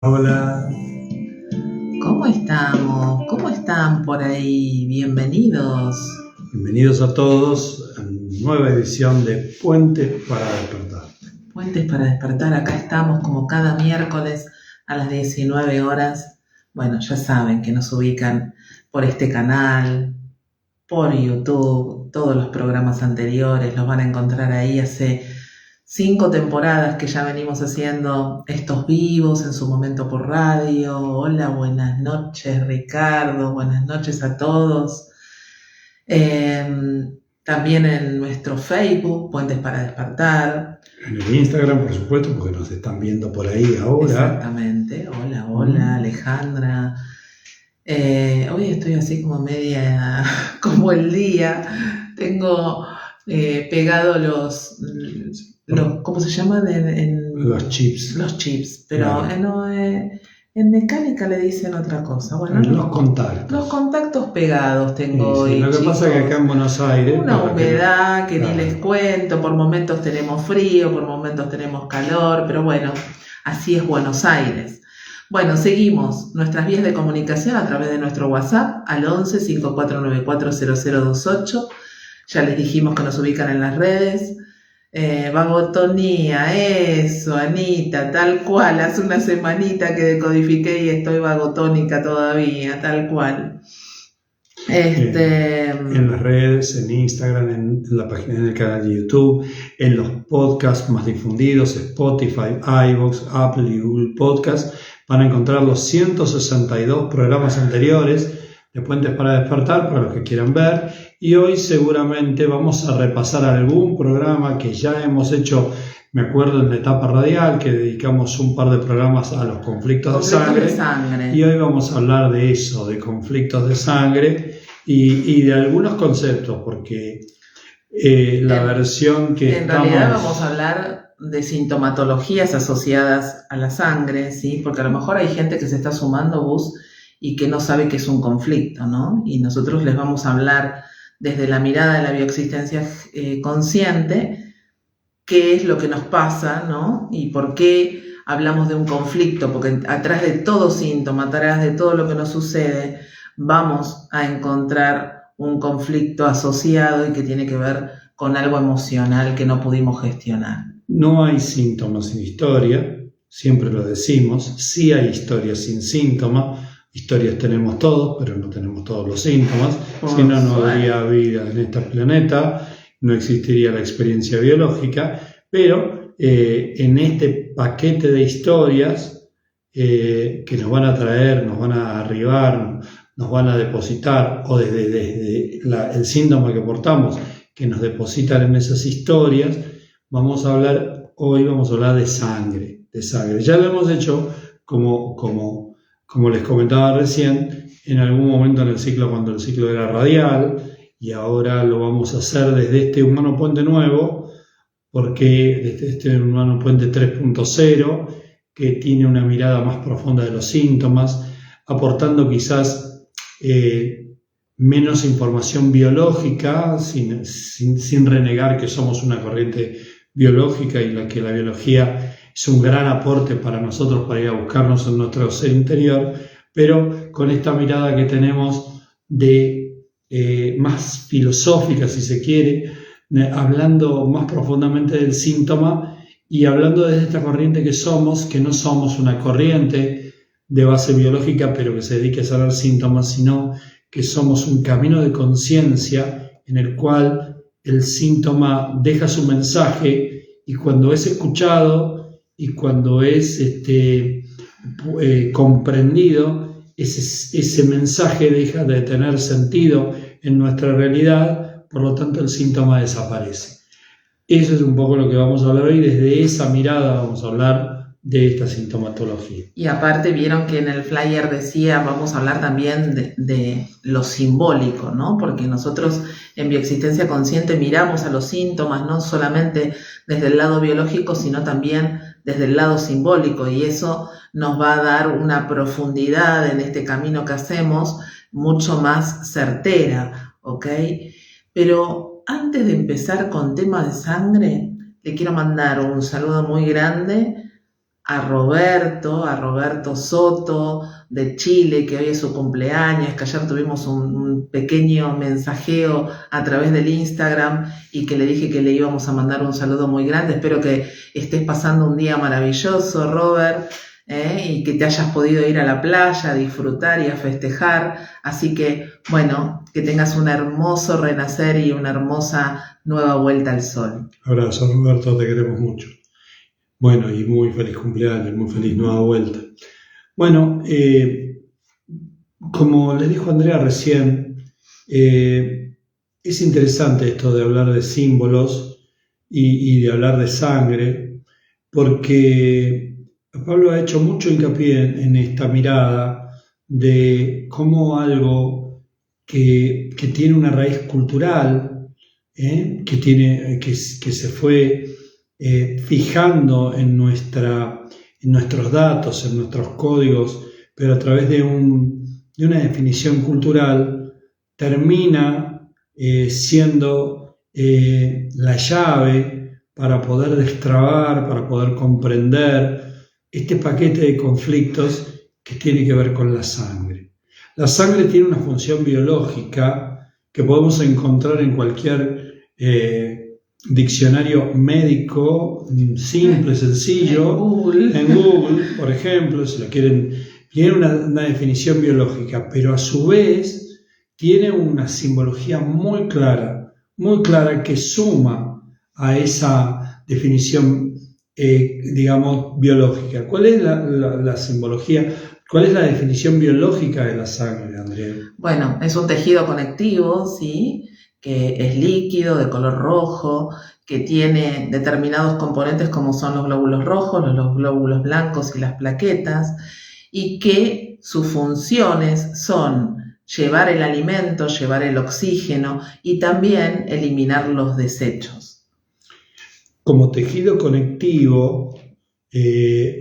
Hola, ¿Cómo estamos? ¿Cómo están por ahí? Bienvenidos. bienvenidos a todos a nueva edición de Puentes para Despertar. Puentes para despertar. Acá estamos como cada miércoles a las 19 horas. Bueno, ya saben que nos ubican por este canal, por YouTube. Todos los programas anteriores los van a encontrar ahí. Hace 5 temporadas que ya venimos haciendo estos vivos, en su momento por radio. Hola, buenas noches, Ricardo. Buenas noches a todos. También en nuestro Facebook, Puentes para Despertar. En el Instagram, por supuesto, porque nos están viendo por ahí ahora. Exactamente. Hola, Alejandra. Hoy estoy así como media, como el día. Tengo pegado los, ¿cómo se llaman? Los chips. Los chips, pero Claro. en mecánica le dicen otra cosa. Bueno, Los contactos. Los contactos pegados tengo Sí, hoy, lo que chicos. pasa es que acá en Buenos Aires... Una humedad que claro, ni les cuento, por momentos tenemos frío, por momentos tenemos calor, pero bueno, así es Buenos Aires. Bueno, seguimos nuestras vías de comunicación a través de nuestro WhatsApp al 11 5494 0028. Ya les dijimos que nos ubican en las redes. Vagotonía, eso, Anita, tal cual. Hace una semanita que decodifiqué y estoy vagotónica todavía, tal cual. En las redes, en Instagram, en la página, en el canal de YouTube, en los podcasts más difundidos, Spotify, iVoox, Apple y Google Podcasts, van a encontrar los 162 programas anteriores de Puentes para Despertar, para los que quieran ver, y hoy seguramente vamos a repasar algún programa que ya hemos hecho. Me acuerdo en la etapa radial que dedicamos un par de programas a los conflictos de sangre. Y hoy vamos a hablar de eso, de conflictos de sangre y de algunos conceptos, porque la versión que en realidad vamos a hablar de sintomatologías asociadas a la sangre, ¿sí? Porque a lo mejor hay gente que se está sumando, Gus, y que no sabe que es un conflicto, ¿no? Y nosotros les vamos a hablar desde la mirada de la bioexistencia consciente qué es lo que nos pasa, ¿no? Y por qué hablamos de un conflicto, porque atrás de todo síntoma, atrás de todo lo que nos sucede, vamos a encontrar un conflicto asociado y que tiene que ver con algo emocional que no pudimos gestionar. No hay síntomas sin historia, siempre lo decimos. Sí hay historias sin síntomas. Historias tenemos todos, pero no tenemos todos los síntomas. Si no, no habría vida en este planeta, no existiría la experiencia biológica. Pero en este paquete de historias que nos van a traer, nos van a arribar, nos van a depositar, o desde el síntoma que portamos, que nos depositan en esas historias, hoy vamos a hablar de sangre. Ya lo hemos hecho, como les comentaba recién, en algún momento en el ciclo, cuando el ciclo era radial, y ahora lo vamos a hacer desde este Humano Puente nuevo, porque desde este Humano Puente 3.0, que tiene una mirada más profunda de los síntomas, aportando quizás menos información biológica, sin renegar que somos una corriente biológica y que la biología es un gran aporte para nosotros para ir a buscarnos en nuestro ser interior, pero con esta mirada que tenemos de más filosófica, si se quiere, hablando más profundamente del síntoma y hablando desde esta corriente que no somos una corriente de base biológica, pero que se dedique a sanar síntomas, sino que somos un camino de conciencia en el cual el síntoma deja su mensaje, y cuando es escuchado y cuando es comprendido, ese mensaje deja de tener sentido en nuestra realidad, por lo tanto el síntoma desaparece. Eso es un poco lo que vamos a hablar hoy. Desde esa mirada vamos a hablar de esta sintomatología. Y aparte vieron que en el flyer decía, vamos a hablar también de lo simbólico, ¿no? Porque nosotros en Bioexistencia Consciente miramos a los síntomas no solamente desde el lado biológico, sino también desde el lado simbólico, y eso nos va a dar una profundidad en este camino que hacemos mucho más certera, ¿ok? Pero antes de empezar con temas de sangre, le quiero mandar un saludo muy grande a Roberto Soto de Chile, que hoy es su cumpleaños, que ayer tuvimos un pequeño mensajeo a través del Instagram y que le dije que le íbamos a mandar un saludo muy grande. Espero que estés pasando un día maravilloso, Robert, y que te hayas podido ir a la playa a disfrutar y a festejar. Así que, bueno, que tengas un hermoso renacer y una hermosa nueva vuelta al sol. Abrazo, Roberto, te queremos mucho. Bueno, y muy feliz cumpleaños, muy feliz nueva vuelta. Bueno, como le dijo Andrea recién, es interesante esto de hablar de símbolos y de hablar de sangre, porque Pablo ha hecho mucho hincapié en esta mirada de cómo algo que tiene una raíz cultural, que se fue fijando en nuestros datos, en nuestros códigos, pero a través de una definición cultural, termina siendo la llave para poder destrabar, para poder comprender este paquete de conflictos que tiene que ver con la sangre. La sangre tiene una función biológica que podemos encontrar en cualquier diccionario médico simple, sencillo, en Google, por ejemplo, si lo quieren, tiene una definición biológica, pero a su vez tiene una simbología muy clara que suma a esa definición, digamos, biológica. ¿Cuál es la simbología? ¿Cuál es la definición biológica de la sangre, Andrea? Bueno, es un tejido conectivo, ¿sí?, que es líquido, de color rojo, que tiene determinados componentes como son los glóbulos rojos, los glóbulos blancos y las plaquetas, y que sus funciones son llevar el alimento, llevar el oxígeno y también eliminar los desechos. Como tejido conectivo,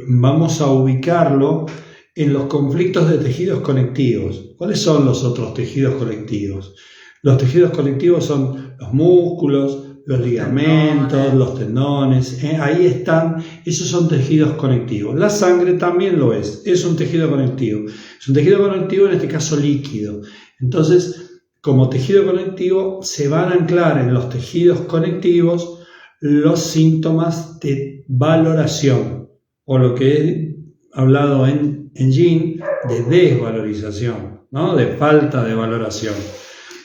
vamos a ubicarlo en los conflictos de tejidos conectivos. ¿Cuáles son los otros tejidos conectivos? Los tejidos conectivos son los músculos, los ligamentos, los tendones, ahí están, esos son tejidos conectivos. La sangre también lo es un tejido conectivo. Es un tejido conectivo, en este caso líquido. Entonces, como tejido conectivo, se van a anclar en los tejidos conectivos los síntomas de valoración, o lo que he hablado en Yin, de desvalorización, ¿no?, de falta de valoración.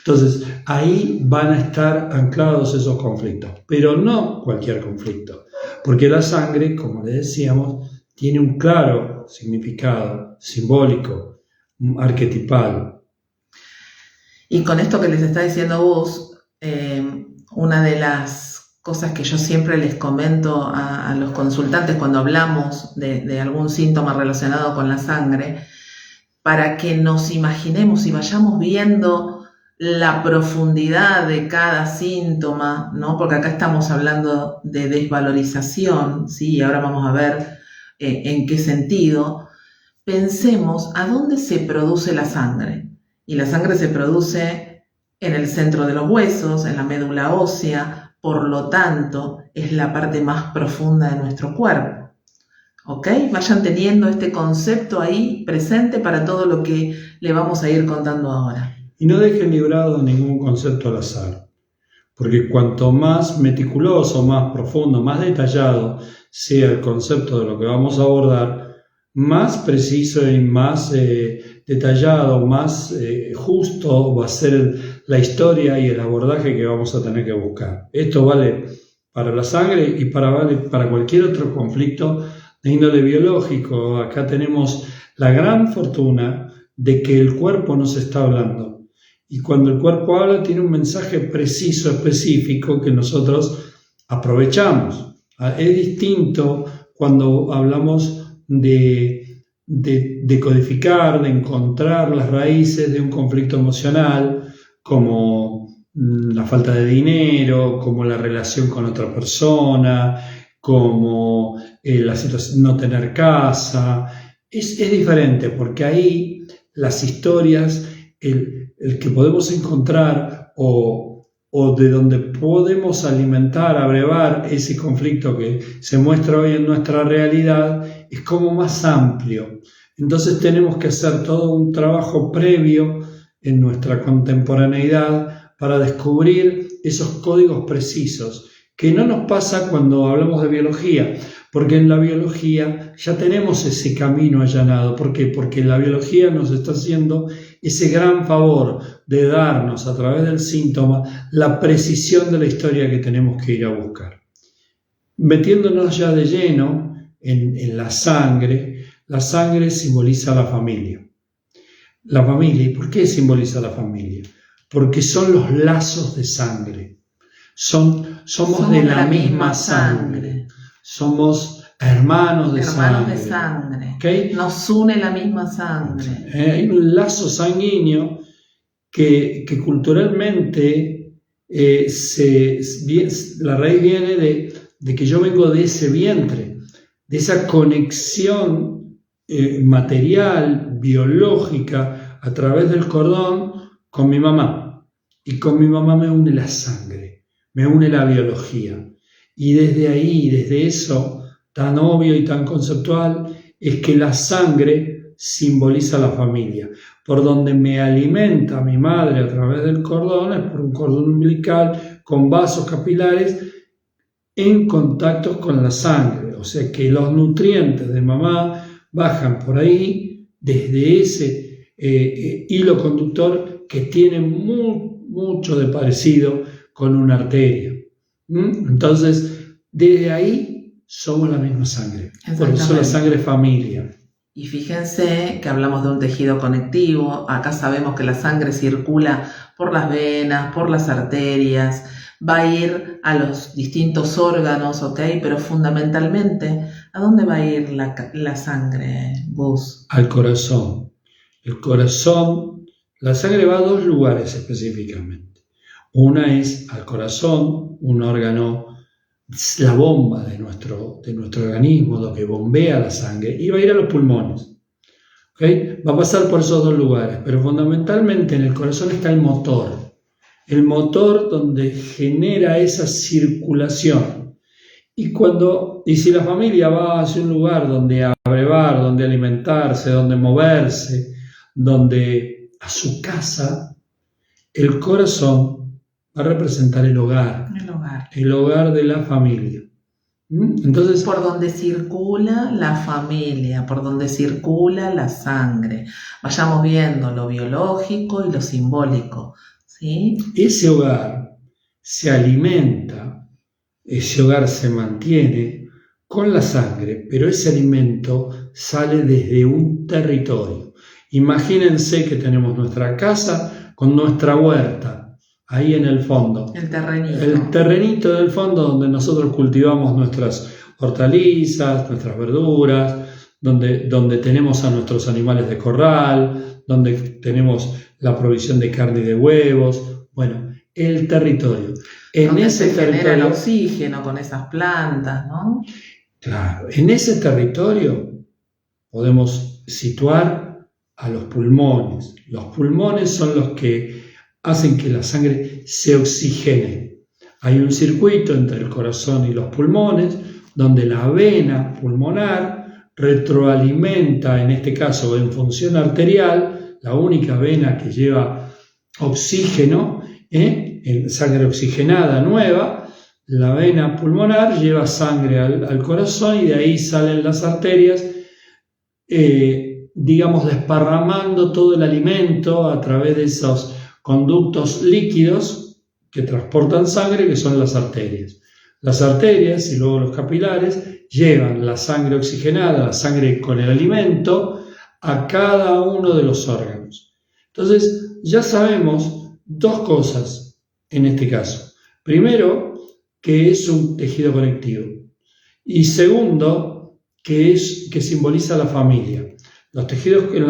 Entonces, ahí van a estar anclados esos conflictos, pero no cualquier conflicto, porque la sangre, como le decíamos, tiene un claro significado simbólico, arquetipal. Y con esto que les está diciendo Gus, una de las cosas que yo siempre les comento a los consultantes cuando hablamos de algún síntoma relacionado con la sangre, para que nos imaginemos y vayamos viendo la profundidad de cada síntoma, ¿no?, porque acá estamos hablando de desvalorización, ¿sí?, y ahora vamos a ver en qué sentido. Pensemos a dónde se produce la sangre. Y la sangre se produce en el centro de los huesos, en la médula ósea, por lo tanto, es la parte más profunda de nuestro cuerpo. ¿Ok? Vayan teniendo este concepto ahí presente para todo lo que le vamos a ir contando ahora. Y no dejen librado ningún concepto al azar, porque cuanto más meticuloso, más profundo, más detallado sea el concepto de lo que vamos a abordar, más preciso y más detallado, más justo va a ser la historia y el abordaje que vamos a tener que buscar. Esto vale para la sangre y vale para cualquier otro conflicto de índole biológico. Acá tenemos la gran fortuna de que el cuerpo nos está hablando. Y cuando el cuerpo habla, tiene un mensaje preciso, específico, que nosotros aprovechamos. Es distinto cuando hablamos de codificar, de encontrar las raíces de un conflicto emocional, como la falta de dinero, como la relación con otra persona, como la situación de no tener casa. Es diferente, porque ahí las historias, el que podemos encontrar o o de donde podemos alimentar, abrevar ese conflicto que se muestra hoy en nuestra realidad, es como más amplio. Entonces tenemos que hacer todo un trabajo previo en nuestra contemporaneidad para descubrir esos códigos precisos, que no nos pasa cuando hablamos de biología, porque en la biología ya tenemos ese camino allanado. ¿Por qué? Porque la biología nos está haciendo ese gran favor de darnos a través del síntoma la precisión de la historia que tenemos que ir a buscar. Metiéndonos ya de lleno en la sangre simboliza la familia. La familia, ¿y por qué simboliza la familia? Porque son los lazos de sangre. Somos de la misma sangre. Somos hermanos de sangre. ¿Okay? Nos une la misma sangre. Hay un lazo sanguíneo que culturalmente la raíz viene de que yo vengo de ese vientre, de esa conexión material, biológica, a través del cordón con mi mamá. Y con mi mamá me une la sangre, me une la biología. Y desde ahí, desde eso tan obvio y tan conceptual, es que la sangre simboliza la familia. Por donde me alimenta mi madre a través del cordón, es por un cordón umbilical con vasos capilares en contacto con la sangre. O sea que los nutrientes de mamá bajan por ahí desde ese hilo conductor que tiene mucho de parecido con una arteria. Entonces, desde ahí somos la misma sangre. Por eso la sangre es familia. Y fíjense que hablamos de un tejido conectivo. Acá sabemos que la sangre circula por las venas, por las arterias, va a ir a los distintos órganos, ¿ok? Pero fundamentalmente, ¿a dónde va a ir la sangre, Gus? Al corazón. El corazón, la sangre va a dos lugares específicamente. Una es al corazón, un órgano, la bomba de nuestro organismo, lo que bombea la sangre, y va a ir a los pulmones. ¿Okay? Va a pasar por esos dos lugares, pero fundamentalmente en el corazón está el motor donde genera esa circulación. Y si la familia va hacia un lugar donde abrevar, donde alimentarse, donde moverse, a su casa, el corazón va a representar el hogar de la familia. Entonces, por donde circula la familia, por donde circula la sangre. Vayamos viendo lo biológico y lo simbólico, ¿sí? Ese hogar se alimenta, ese hogar se mantiene con la sangre, pero ese alimento sale desde un territorio. Imagínense que tenemos nuestra casa con nuestra huerta. Ahí en el fondo. El terrenito. El terrenito del fondo donde nosotros cultivamos nuestras hortalizas, nuestras verduras, donde tenemos a nuestros animales de corral, donde tenemos la provisión de carne y de huevos. Bueno, el territorio. Donde se genera el oxígeno con esas plantas, ¿no? Claro, en ese territorio podemos situar a los pulmones. Los pulmones son los que hacen que la sangre se oxigene. Hay un circuito entre el corazón y los pulmones donde la vena pulmonar retroalimenta, en este caso en función arterial, la única vena que lleva oxígeno, sangre oxigenada nueva. La vena pulmonar lleva sangre al corazón y de ahí salen las arterias, desparramando todo el alimento a través de esos conductos líquidos que transportan sangre, que son las arterias. Las arterias y luego los capilares llevan la sangre oxigenada, la sangre con el alimento, a cada uno de los órganos. Entonces, ya sabemos dos cosas en este caso. Primero, que es un tejido conectivo. Y segundo, que simboliza la familia. En los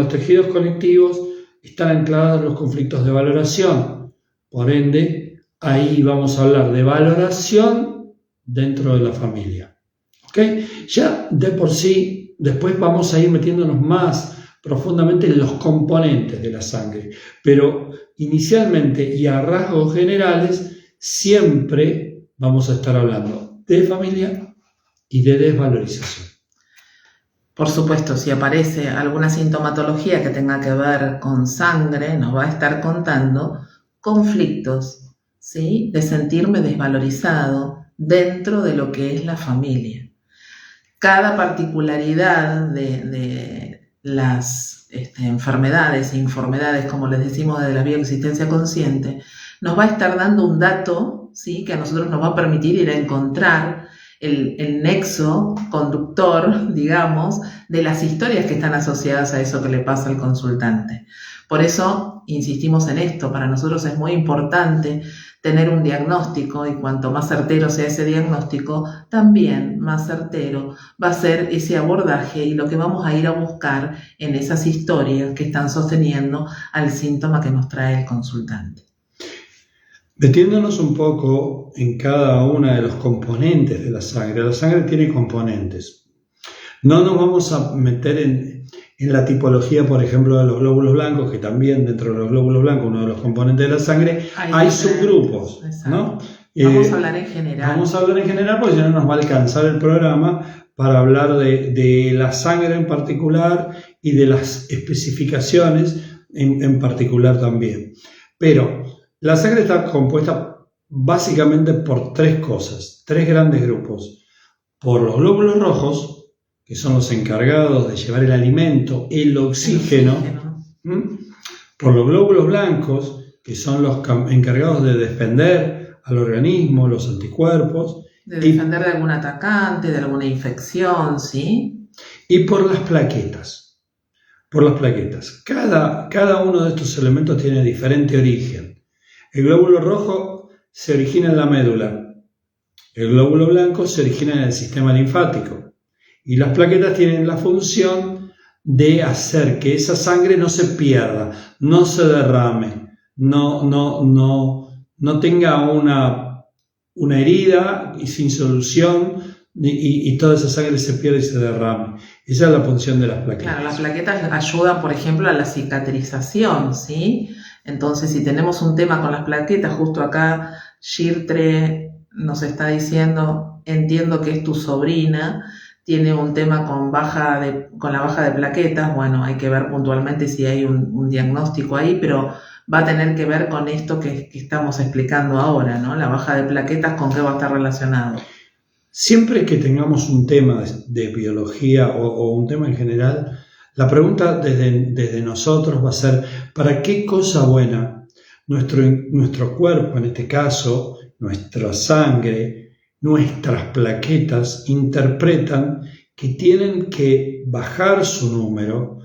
tejidos conectivos están anclados los conflictos de valoración. Por ende, ahí vamos a hablar de valoración dentro de la familia. ¿Okay? Ya de por sí, después vamos a ir metiéndonos más profundamente en los componentes de la sangre. Pero inicialmente y a rasgos generales, siempre vamos a estar hablando de familia y de desvalorización. Por supuesto, si aparece alguna sintomatología que tenga que ver con sangre, nos va a estar contando conflictos, ¿sí? De sentirme desvalorizado dentro de lo que es la familia. Cada particularidad de las enfermedades e informedades, como les decimos desde la bioexistencia consciente, nos va a estar dando un dato, ¿sí? Que a nosotros nos va a permitir ir a encontrar el nexo conductor, digamos, de las historias que están asociadas a eso que le pasa al consultante. Por eso insistimos en esto, para nosotros es muy importante tener un diagnóstico y cuanto más certero sea ese diagnóstico, también más certero va a ser ese abordaje y lo que vamos a ir a buscar en esas historias que están sosteniendo al síntoma que nos trae el consultante. Metiéndonos un poco en cada uno de los componentes de la sangre tiene componentes. No nos vamos a meter en la tipología, por ejemplo, de los glóbulos blancos, que también dentro de los glóbulos blancos, uno de los componentes de la sangre, hay subgrupos, ¿no? Vamos a hablar en general. Vamos a hablar en general porque si no nos va a alcanzar el programa para hablar de la sangre en particular y de las especificaciones en particular también. Pero la sangre está compuesta básicamente por tres cosas, tres grandes grupos. Por los glóbulos rojos, que son los encargados de llevar el alimento, el oxígeno. Por los glóbulos blancos, que son los encargados de defender al organismo, los anticuerpos. De defender de algún atacante, de alguna infección, ¿sí? Y por las plaquetas. Por las plaquetas. Cada uno de estos elementos tiene diferente origen. El glóbulo rojo se origina en la médula. El glóbulo blanco se origina en el sistema linfático. Y las plaquetas tienen la función de hacer que esa sangre no se pierda, no se derrame, no tenga una herida y sin solución y toda esa sangre se pierde y se derrame. Esa es la función de las plaquetas. Claro, las plaquetas ayudan, por ejemplo, a la cicatrización, ¿sí? Entonces, si tenemos un tema con las plaquetas, justo acá Shirtre nos está diciendo, entiendo que es tu sobrina, tiene un tema con la baja de plaquetas. Bueno, hay que ver puntualmente si hay un diagnóstico ahí, pero va a tener que ver con esto que estamos explicando ahora, ¿no? La baja de plaquetas, ¿con qué va a estar relacionado? Siempre que tengamos un tema de biología o un tema en general, la pregunta desde nosotros va a ser, ¿para qué cosa buena nuestro cuerpo, en este caso, nuestra sangre, nuestras plaquetas interpretan que tienen que bajar su número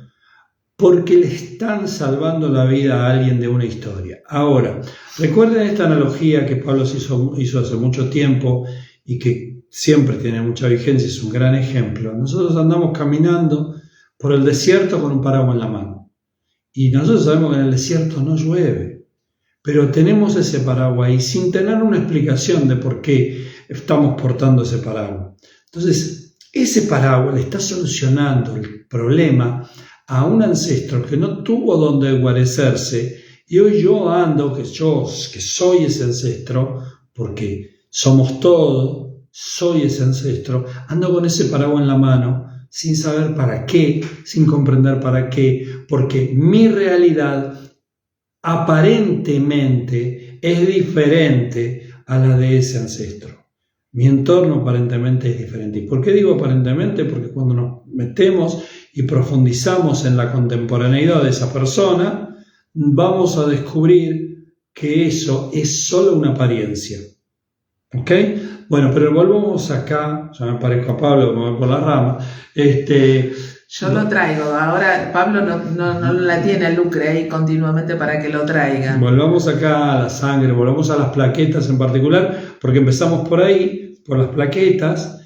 porque le están salvando la vida a alguien de una historia? Ahora, recuerden esta analogía que Pablo hizo hace mucho tiempo y que siempre tiene mucha vigencia, es un gran ejemplo. Nosotros andamos caminando por el desierto con un paraguas en la mano y nosotros sabemos que en el desierto no llueve, pero tenemos ese paraguas y sin tener una explicación de por qué estamos portando ese paraguas. Entonces, ese paraguas le está solucionando el problema a un ancestro que no tuvo donde guarecerse y hoy yo ando, que soy ese ancestro, porque somos todos, soy ese ancestro, ando con ese paraguas en la mano sin saber para qué, sin comprender para qué, porque mi realidad aparentemente es diferente a la de ese ancestro. Mi entorno aparentemente es diferente. ¿Y por qué digo aparentemente? Porque cuando nos metemos y profundizamos en la contemporaneidad de esa persona, vamos a descubrir que eso es solo una apariencia. ¿Ok? Bueno, pero volvamos acá, ya me parezco a Pablo, me voy por la rama. Yo lo traigo, ahora Pablo no la tiene a Lucre ahí continuamente para que lo traiga. Volvamos acá a la sangre, volvamos a las plaquetas en particular, porque empezamos por ahí, por las plaquetas,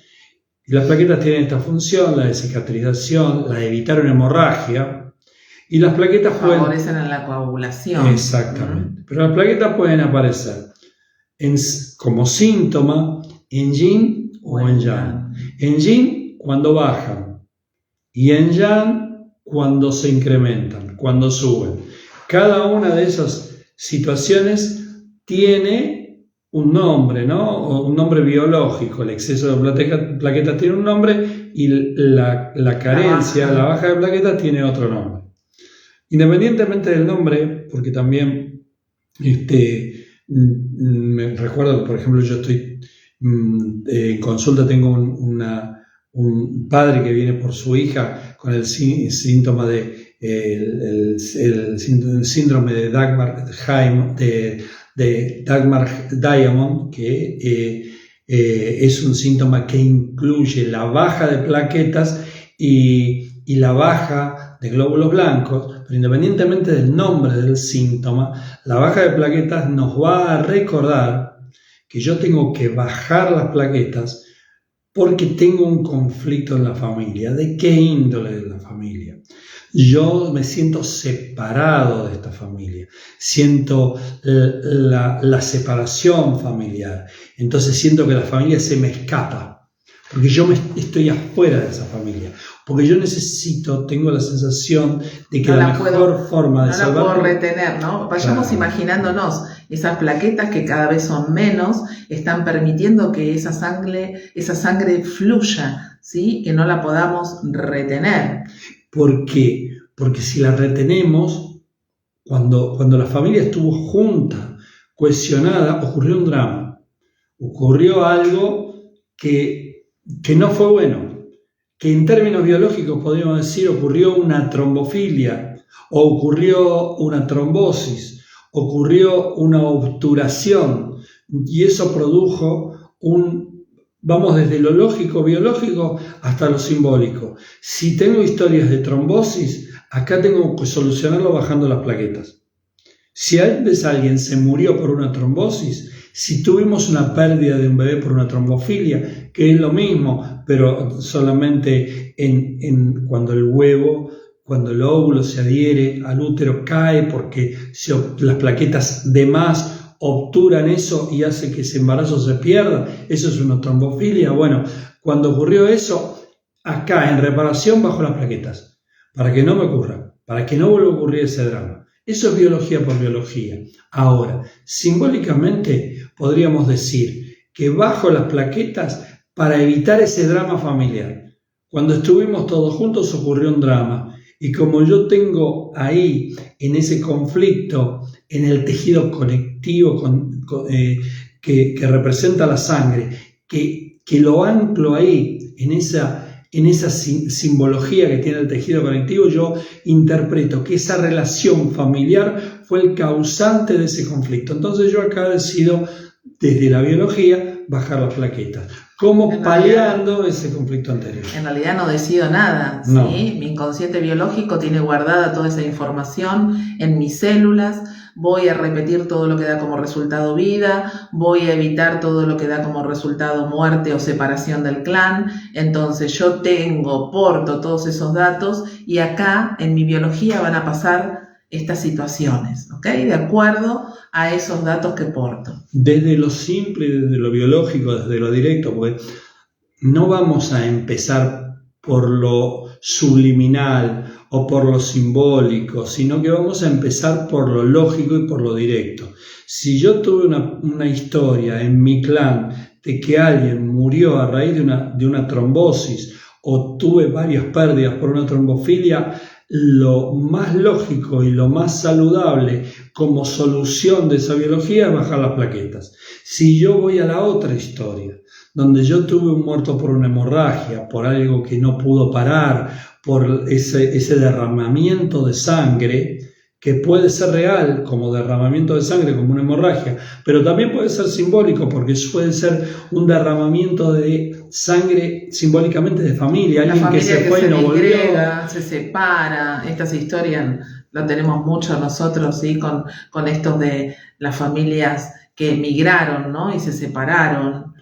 y las plaquetas tienen esta función, la de cicatrización, la de evitar una hemorragia, y las plaquetas favorecen en la coagulación. Exactamente, pero las plaquetas pueden aparecer como síntoma en yin o en yang. En yin cuando bajan y en yang cuando se incrementan, cuando suben. Cada una de esas situaciones tiene un nombre, ¿no? O un nombre biológico. El exceso de plaquetas tiene un nombre y la carencia, la baja de plaquetas tiene otro nombre. Independientemente del nombre, porque también me recuerdo, por ejemplo, yo estoy en consulta, tengo un padre que viene por su hija con el síntoma de el síndrome de Dagmar-Diamond, que es un síntoma que incluye la baja de plaquetas y la baja de glóbulos blancos, pero independientemente del nombre del síntoma, la baja de plaquetas nos va a recordar que yo tengo que bajar las plaquetas porque tengo un conflicto en la familia. ¿De qué índole de la familia? Yo me siento separado de esta familia, siento la separación familiar, entonces siento que la familia se me escapa, porque yo estoy afuera de esa familia, porque yo tengo la sensación de que la mejor forma de salvarme... No la puedo retener, ¿no? Vayamos imaginándonos esas plaquetas que cada vez son menos, están permitiendo que esa sangre fluya, ¿sí? Que no la podamos retener. ¿Por qué? Porque si la retenemos, cuando la familia estuvo junta, cohesionada, ocurrió un drama. Ocurrió algo que no fue bueno, que en términos biológicos podríamos decir ocurrió una trombofilia, o ocurrió una trombosis, ocurrió una obturación, y eso produjo vamos desde lo lógico, biológico, hasta lo simbólico. Si tengo historias de trombosis, acá tengo que solucionarlo bajando las plaquetas. Si antes alguien se murió por una trombosis, si tuvimos una pérdida de un bebé por una trombofilia, que es lo mismo, pero solamente cuando el óvulo se adhiere al útero, cae porque las plaquetas de más obturan eso y hace que ese embarazo se pierda. Eso es una trombofilia. Bueno, cuando ocurrió eso, acá en reparación bajo las plaquetas, para que no me ocurra, para que no vuelva a ocurrir ese drama. Eso es biología por biología. Ahora, simbólicamente podríamos decir que bajo las plaquetas para evitar ese drama familiar. Cuando estuvimos todos juntos ocurrió un drama, y como yo tengo ahí, en ese conflicto, en el tejido conectivo que representa la sangre, que lo anclo ahí, en esa simbología que tiene el tejido conectivo, yo interpreto que esa relación familiar fue el causante de ese conflicto. Entonces yo acá decido, desde la biología, bajar las plaquetas, como paliando ese conflicto anterior. En realidad no decido nada, ¿sí? No. Mi inconsciente biológico tiene guardada toda esa información en mis células. Voy a repetir todo lo que da como resultado vida, voy a evitar todo lo que da como resultado muerte o separación del clan. Entonces yo porto todos esos datos y acá en mi biología van a pasar estas situaciones, ¿ok? De acuerdo a esos datos que porto. Desde lo simple, desde lo biológico, desde lo directo, porque no vamos a empezar por lo subliminal o por lo simbólico, sino que vamos a empezar por lo lógico y por lo directo. Si yo tuve una historia en mi clan de que alguien murió a raíz de una trombosis o tuve varias pérdidas por una trombofilia, lo más lógico y lo más saludable como solución de esa biología es bajar las plaquetas. Si yo voy a la otra historia, donde yo tuve un muerto por una hemorragia, por algo que no pudo parar, por ese derramamiento de sangre, que puede ser real como derramamiento de sangre, como una hemorragia, pero también puede ser simbólico, porque puede ser un derramamiento de sangre simbólicamente de familia, alguien que se fue y no volvió. Se separa, estas historias las tenemos mucho nosotros, ¿sí? Con estos de las familias que emigraron, ¿no? Y se separaron,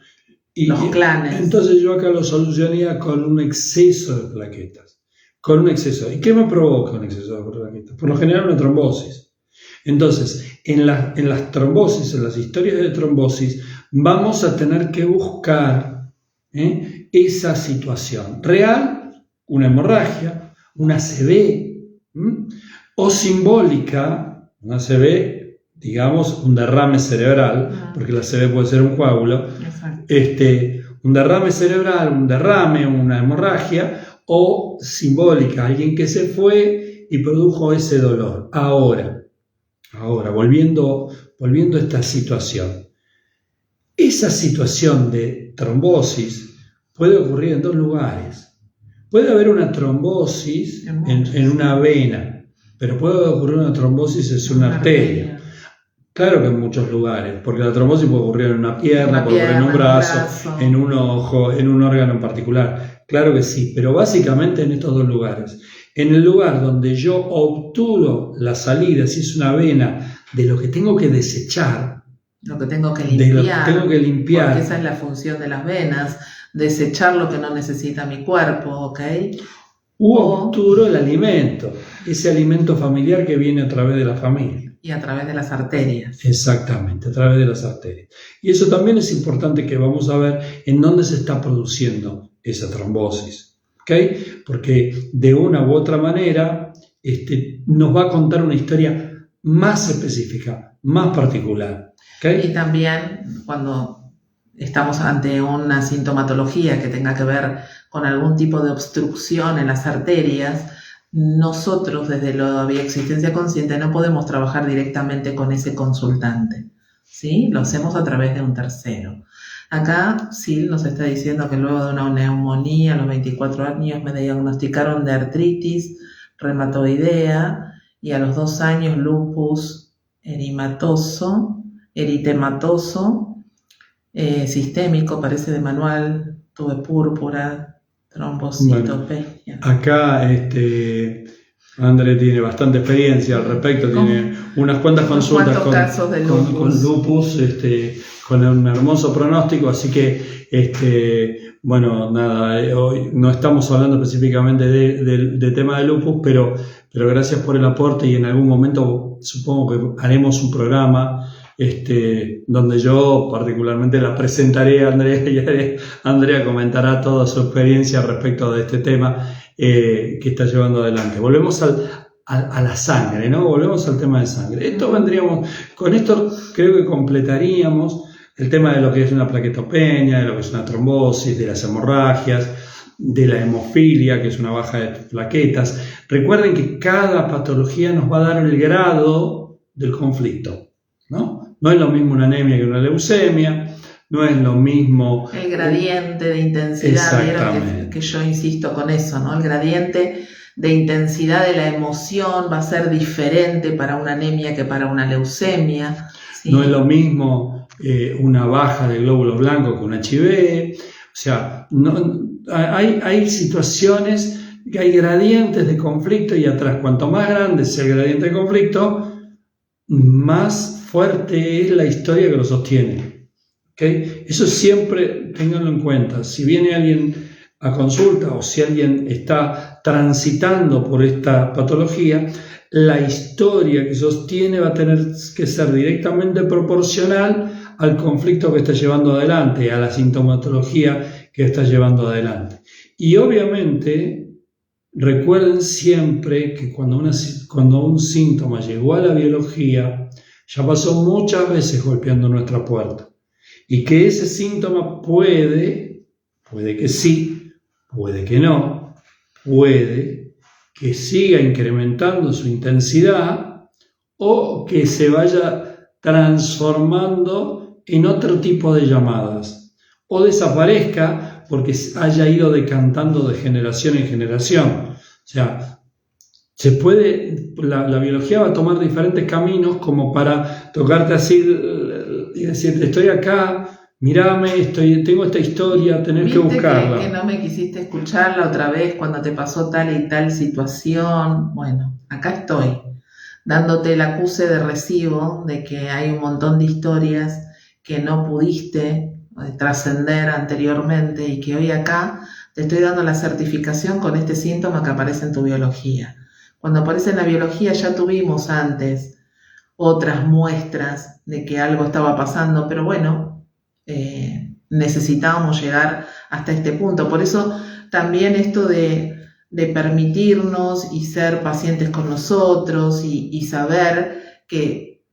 los clanes. Entonces yo acá lo solucionaría con un exceso de plaquetas. Con un exceso. ¿Y qué me provoca un exceso de plaquetas? Por lo general una trombosis. Entonces, en las trombosis, en las historias de trombosis, vamos a tener que buscar esa situación real, una hemorragia, una ACV, o simbólica, una ACV digamos, un derrame cerebral, porque la CB puede ser un coágulo, Exacto. Un derrame cerebral, un derrame, una hemorragia, o simbólica, alguien que se fue y produjo ese dolor. Ahora, volviendo a esta situación. Esa situación de trombosis puede ocurrir en dos lugares. Puede haber una trombosis en una vena, pero puede ocurrir una trombosis en una arteria. Claro que en muchos lugares, porque la trombosis puede ocurrir en una pierna, puede ocurrir en un brazo, en un ojo, en un órgano en particular. Claro que sí, pero básicamente en estos dos lugares. En el lugar donde yo obturo la salida, si es una vena, de lo que tengo que desechar, lo que tengo que limpiar, porque esa es la función de las venas, desechar lo que no necesita mi cuerpo, ¿ok? Obturo el alimento, ese alimento familiar que viene a través de la familia. Y a través de las arterias. Exactamente, a través de las arterias. Y eso también es importante que vamos a ver en dónde se está produciendo esa trombosis, ¿ok? Porque de una u otra manera nos va a contar una historia más específica, más particular. ¿Okay? Y también cuando estamos ante una sintomatología que tenga que ver con algún tipo de obstrucción en las arterias, nosotros desde la bioexistencia consciente no podemos trabajar directamente con ese consultante, ¿sí? Lo hacemos a través de un tercero. Acá Sil nos está diciendo que luego de una neumonía a los 24 años me diagnosticaron de artritis reumatoidea y a los 2 años lupus eritematoso, sistémico, parece de manual, tuve púrpura, trombocitopenia. Bueno, acá André tiene bastante experiencia al respecto, tiene unas cuantas consultas con lupus, con un hermoso pronóstico, así que, bueno, nada, hoy no estamos hablando específicamente de tema de lupus, pero gracias por el aporte y en algún momento supongo que haremos un programa donde yo particularmente la presentaré a Andrea y Andrea comentará toda su experiencia respecto de este tema que está llevando adelante. Volvemos a la sangre, ¿no? Volvemos al tema de sangre. Con esto creo que completaríamos el tema de lo que es una plaquetopenia, de lo que es una trombosis, de las hemorragias, de la hemofilia, que es una baja de plaquetas. Recuerden que cada patología nos va a dar el grado del conflicto, ¿no? No es lo mismo una anemia que una leucemia, no es lo mismo... El gradiente de intensidad, vieron que yo insisto con eso, ¿no? El gradiente de intensidad de la emoción va a ser diferente para una anemia que para una leucemia, ¿sí? No es lo mismo una baja de glóbulos blancos que un HIV, o sea, hay situaciones que hay gradientes de conflicto y atrás, cuanto más grande sea el gradiente de conflicto, más fuerte es la historia que lo sostiene. ¿Okay? Eso siempre tenganlo en cuenta. Si viene alguien a consulta o si alguien está transitando por esta patología, la historia que sostiene va a tener que ser directamente proporcional al conflicto que está llevando adelante, a la sintomatología que está llevando adelante. Y obviamente, recuerden siempre que cuando un síntoma llegó a la biología, ya pasó muchas veces golpeando nuestra puerta. Y que ese síntoma puede que sí, puede que no, puede que siga incrementando su intensidad o que se vaya transformando en otro tipo de llamadas o desaparezca porque haya ido decantando de generación en generación. O sea, la biología va a tomar diferentes caminos como para tocarte así y decirte, estoy acá, mírame, tengo esta historia, tenés que buscarla. Que no me quisiste escuchar la otra vez cuando te pasó tal y tal situación. Bueno, acá estoy, dándote el acuse de recibo de que hay un montón de historias que no pudiste trascender anteriormente y que hoy acá te estoy dando la certificación con este síntoma que aparece en tu biología. Cuando aparece en la biología ya tuvimos antes otras muestras de que algo estaba pasando, pero bueno, necesitábamos llegar hasta este punto. Por eso también esto de permitirnos y ser pacientes con nosotros y saber que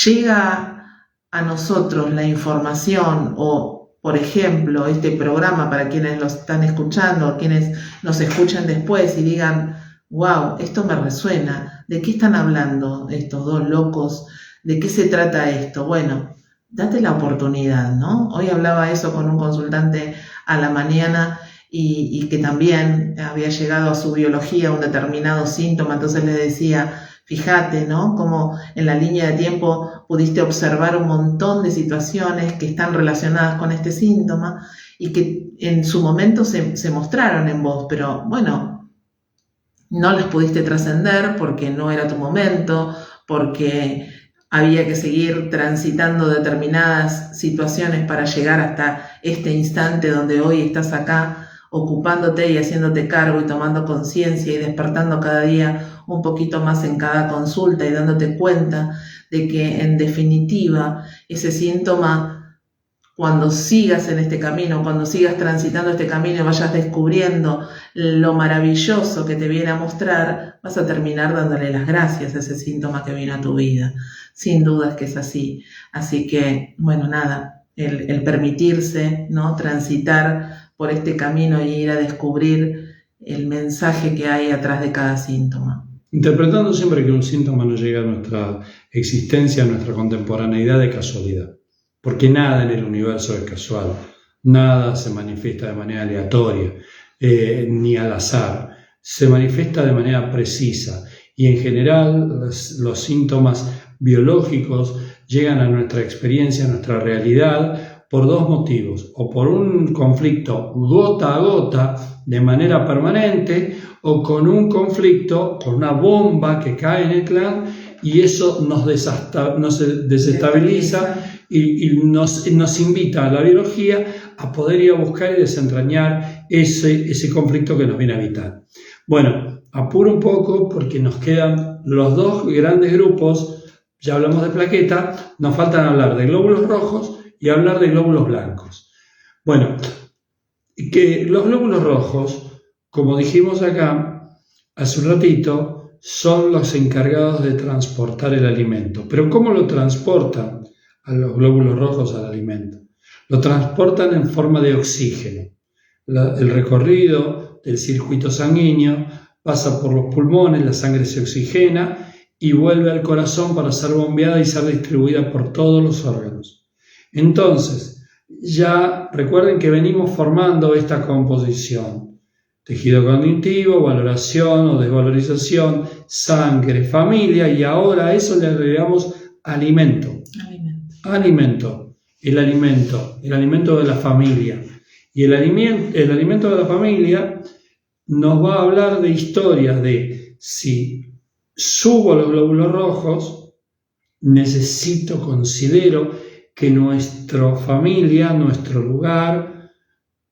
llega a nosotros la información o, por ejemplo, este programa para quienes lo están escuchando o quienes nos escuchen después y digan, wow, esto me resuena, ¿de qué están hablando estos dos locos? ¿De qué se trata esto? Bueno, date la oportunidad, ¿no? Hoy hablaba eso con un consultante a la mañana y que también había llegado a su biología un determinado síntoma, entonces le decía, fíjate, ¿no? Como en la línea de tiempo pudiste observar un montón de situaciones que están relacionadas con este síntoma y que en su momento se mostraron en vos, pero bueno, no las pudiste trascender porque no era tu momento, porque había que seguir transitando determinadas situaciones para llegar hasta este instante donde hoy estás acá ocupándote y haciéndote cargo y tomando conciencia y despertando cada día un poquito más en cada consulta y dándote cuenta de que en definitiva ese síntoma, cuando sigas en este camino, cuando sigas transitando este camino y vayas descubriendo lo maravilloso que te viene a mostrar, vas a terminar dándole las gracias a ese síntoma que vino a tu vida. Sin dudas que es así. Así que, bueno, nada, el permitirse, ¿no? Transitar por este camino y ir a descubrir el mensaje que hay atrás de cada síntoma. Interpretando siempre que un síntoma no llega a nuestra existencia, a nuestra contemporaneidad de casualidad. Porque nada en el universo es casual, nada se manifiesta de manera aleatoria, ni al azar, se manifiesta de manera precisa y en general los síntomas biológicos llegan a nuestra experiencia, a nuestra realidad por dos motivos, o por un conflicto gota a gota de manera permanente o con un conflicto, con una bomba que cae en el clan y eso nos desestabiliza y nos invita a la biología a poder ir a buscar y desentrañar ese conflicto que nos viene a habitar. Bueno, apuro un poco porque nos quedan los dos grandes grupos, ya hablamos de plaqueta, nos faltan hablar de glóbulos rojos y hablar de glóbulos blancos. Bueno, que los glóbulos rojos, como dijimos acá hace un ratito, son los encargados de transportar el alimento. Pero ¿cómo lo transportan a los glóbulos rojos al alimento? Lo transportan en forma de oxígeno. El recorrido del circuito sanguíneo pasa por los pulmones, la sangre se oxigena y vuelve al corazón para ser bombeada y ser distribuida por todos los órganos. Entonces, ya recuerden que venimos formando esta composición. Tejido cognitivo, valoración o desvalorización, sangre, familia y ahora a eso le agregamos alimento. Alimento. El alimento de la familia. Y el alimento de la familia nos va a hablar de historias de si subo los glóbulos rojos, considero que nuestra familia, nuestro lugar,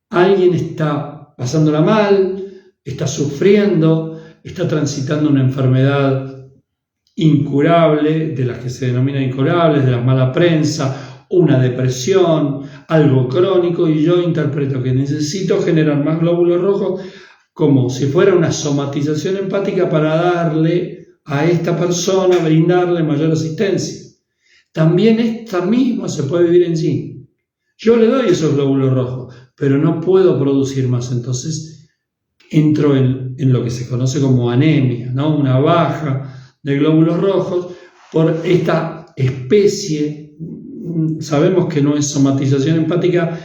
alguien está pasándola mal, está sufriendo, está transitando una enfermedad incurable, de las que se denominan incurables, de la mala prensa, una depresión, algo crónico, y yo interpreto que necesito generar más glóbulos rojos como si fuera una somatización empática para darle a esta persona, brindarle mayor asistencia. También esta misma se puede vivir en sí. Yo le doy esos glóbulos rojos, pero no puedo producir más. Entonces entro en lo que se conoce como anemia, ¿no? Una baja de glóbulos rojos por esta especie. Sabemos que no es somatización empática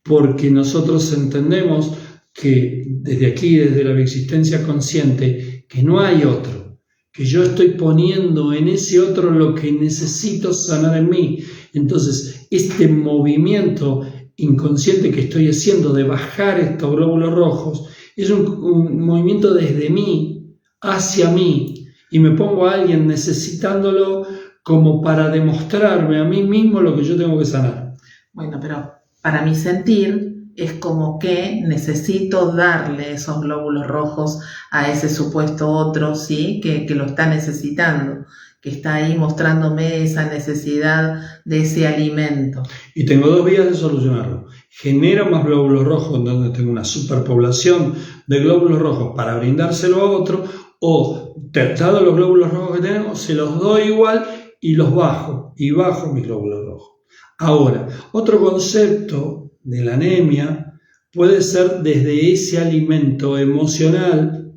porque nosotros entendemos que desde aquí, desde la existencia consciente, que no hay otro, que yo estoy poniendo en ese otro lo que necesito sanar en mí. Entonces, este movimiento inconsciente que estoy haciendo de bajar estos glóbulos rojos es un movimiento desde mí, hacia mí, y me pongo a alguien necesitándolo como para demostrarme a mí mismo lo que yo tengo que sanar. Bueno, pero para mi sentir es como que necesito darle esos glóbulos rojos a ese supuesto otro, ¿sí? Que lo está necesitando, que está ahí mostrándome esa necesidad de ese alimento. Y tengo dos vías de solucionarlo. Genero más glóbulos rojos, donde tengo una superpoblación de glóbulos rojos para brindárselo a otro, o dado los glóbulos rojos que tenemos, se los doy igual y los bajo, y bajo mis glóbulos rojos. Ahora, otro concepto de la anemia puede ser desde ese alimento emocional,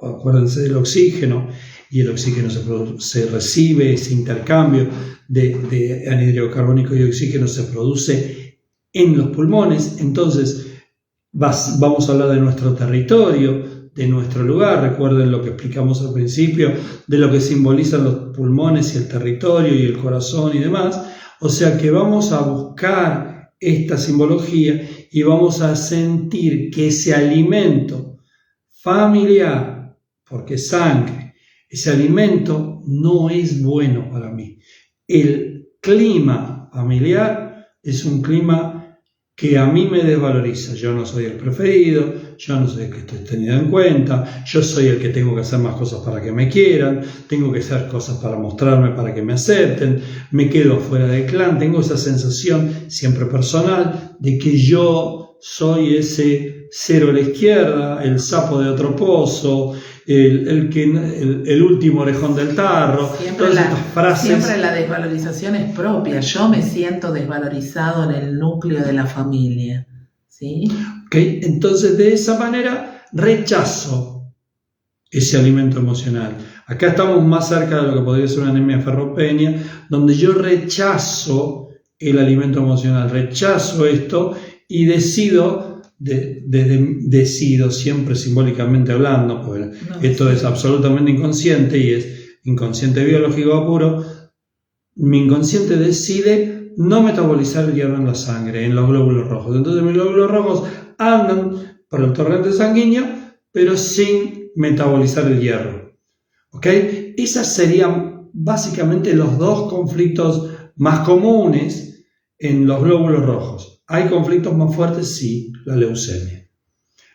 acuérdense del oxígeno, y el oxígeno se recibe, ese intercambio de anhídrido carbónico y oxígeno se produce en los pulmones. Entonces vamos a hablar de nuestro territorio, de nuestro lugar. Recuerden lo que explicamos al principio de lo que simbolizan los pulmones y el territorio y el corazón y demás. O sea que vamos a buscar esta simbología y vamos a sentir que ese alimento familiar, porque es sangre, ese alimento no es bueno para mí. El clima familiar es un clima que a mí me desvaloriza. Yo no soy el preferido, yo no soy el que estoy tenido en cuenta, yo soy el que tengo que hacer más cosas para que me quieran, tengo que hacer cosas para mostrarme, para que me acepten, me quedo fuera del clan, tengo esa sensación siempre personal de que yo soy ese cero a la izquierda, el sapo de otro pozo, el último orejón del tarro. Siempre la desvalorización es propia. Yo me siento desvalorizado en el núcleo de la familia, ¿sí? Okay. Entonces, de esa manera rechazo ese alimento emocional. Acá estamos más cerca de lo que podría ser una anemia ferropenia, donde yo rechazo el alimento emocional, rechazo esto y decido siempre simbólicamente hablando, porque esto es absolutamente inconsciente y es inconsciente biológico puro. Mi inconsciente decide no metabolizar el hierro en la sangre, en los glóbulos rojos. Entonces mis glóbulos rojos andan por el torrente sanguíneo, pero sin metabolizar el hierro. ¿Okay? Esos serían básicamente los dos conflictos más comunes en los glóbulos rojos. ¿Hay conflictos más fuertes? Sí, la leucemia.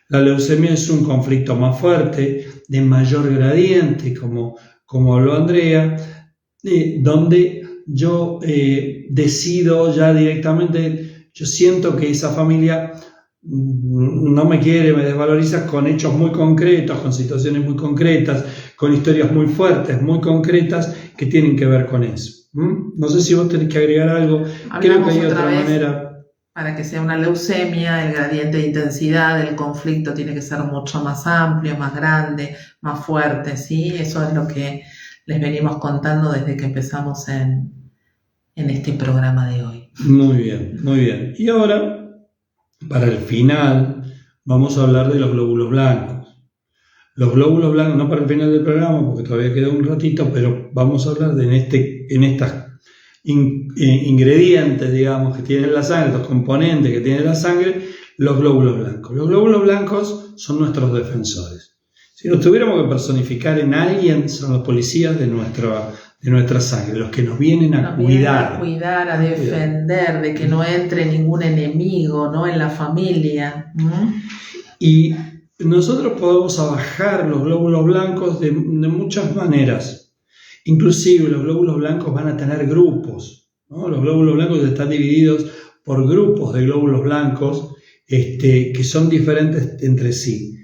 La leucemia es un conflicto más fuerte, de mayor gradiente, como habló Andrea, donde yo decido ya directamente, yo siento que esa familia no me quiere, me desvaloriza con hechos muy concretos, con situaciones muy concretas, con historias muy fuertes, muy concretas que tienen que ver con eso. No sé si vos tenés que agregar algo. Creo que hay otra manera. Para que sea una leucemia, el gradiente de intensidad del conflicto tiene que ser mucho más amplio, más grande, más fuerte, ¿sí? Eso es lo que les venimos contando desde que empezamos en este programa de hoy. Muy bien, muy bien. Y ahora, para el final, vamos a hablar de los glóbulos blancos. Los glóbulos blancos, no para el final del programa, porque todavía queda un ratito, pero vamos a hablar en estas ingredientes, digamos, que tiene la sangre, los componentes que tiene la sangre, los glóbulos blancos. Los glóbulos blancos son nuestros defensores. Si nos tuviéramos que personificar en alguien, son los policías de nuestra sangre, los que nos vienen a cuidar. A cuidar, a defender, de que no entre ningún enemigo, ¿no? En la familia. Y nosotros podemos bajar los glóbulos blancos de muchas maneras. Inclusive los glóbulos blancos van a tener grupos, ¿no? Los glóbulos blancos están divididos por grupos de glóbulos blancos que son diferentes entre sí.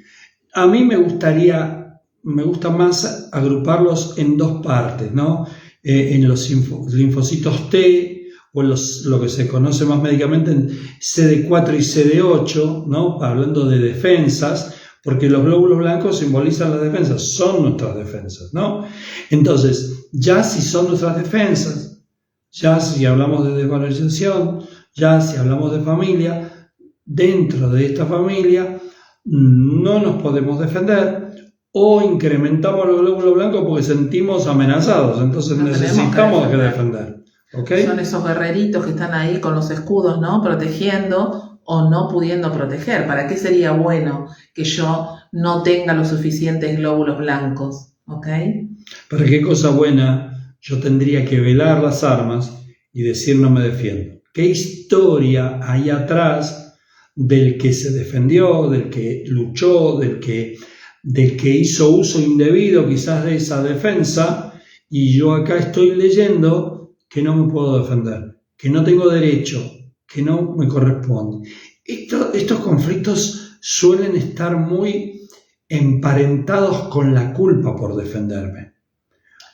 A mí me gusta más agruparlos en dos partes, ¿no? En los linfocitos T, o lo que se conoce más médicamente en CD4 y CD8, ¿no? Hablando de defensas, porque los glóbulos blancos simbolizan las defensas, son nuestras defensas, ¿no? Entonces, ya si son nuestras defensas, ya si hablamos de desvalorización, ya si hablamos de familia, dentro de esta familia no nos podemos defender o incrementamos los glóbulos blancos porque sentimos amenazados, entonces necesitamos que defender. ¿Okay? Son esos guerreritos que están ahí con los escudos, ¿no? Protegiendo o no pudiendo proteger. ¿Para qué sería bueno que yo no tenga los suficientes glóbulos blancos? ¿Ok? ¿Para qué cosa buena yo tendría que velar las armas y decir no me defiendo? ¿Qué historia hay atrás del que se defendió, del que luchó, del que hizo uso indebido quizás de esa defensa, y yo acá estoy leyendo que no me puedo defender, que no tengo derecho, que no me corresponde? Estos conflictos suelen estar muy emparentados con la culpa por defenderme.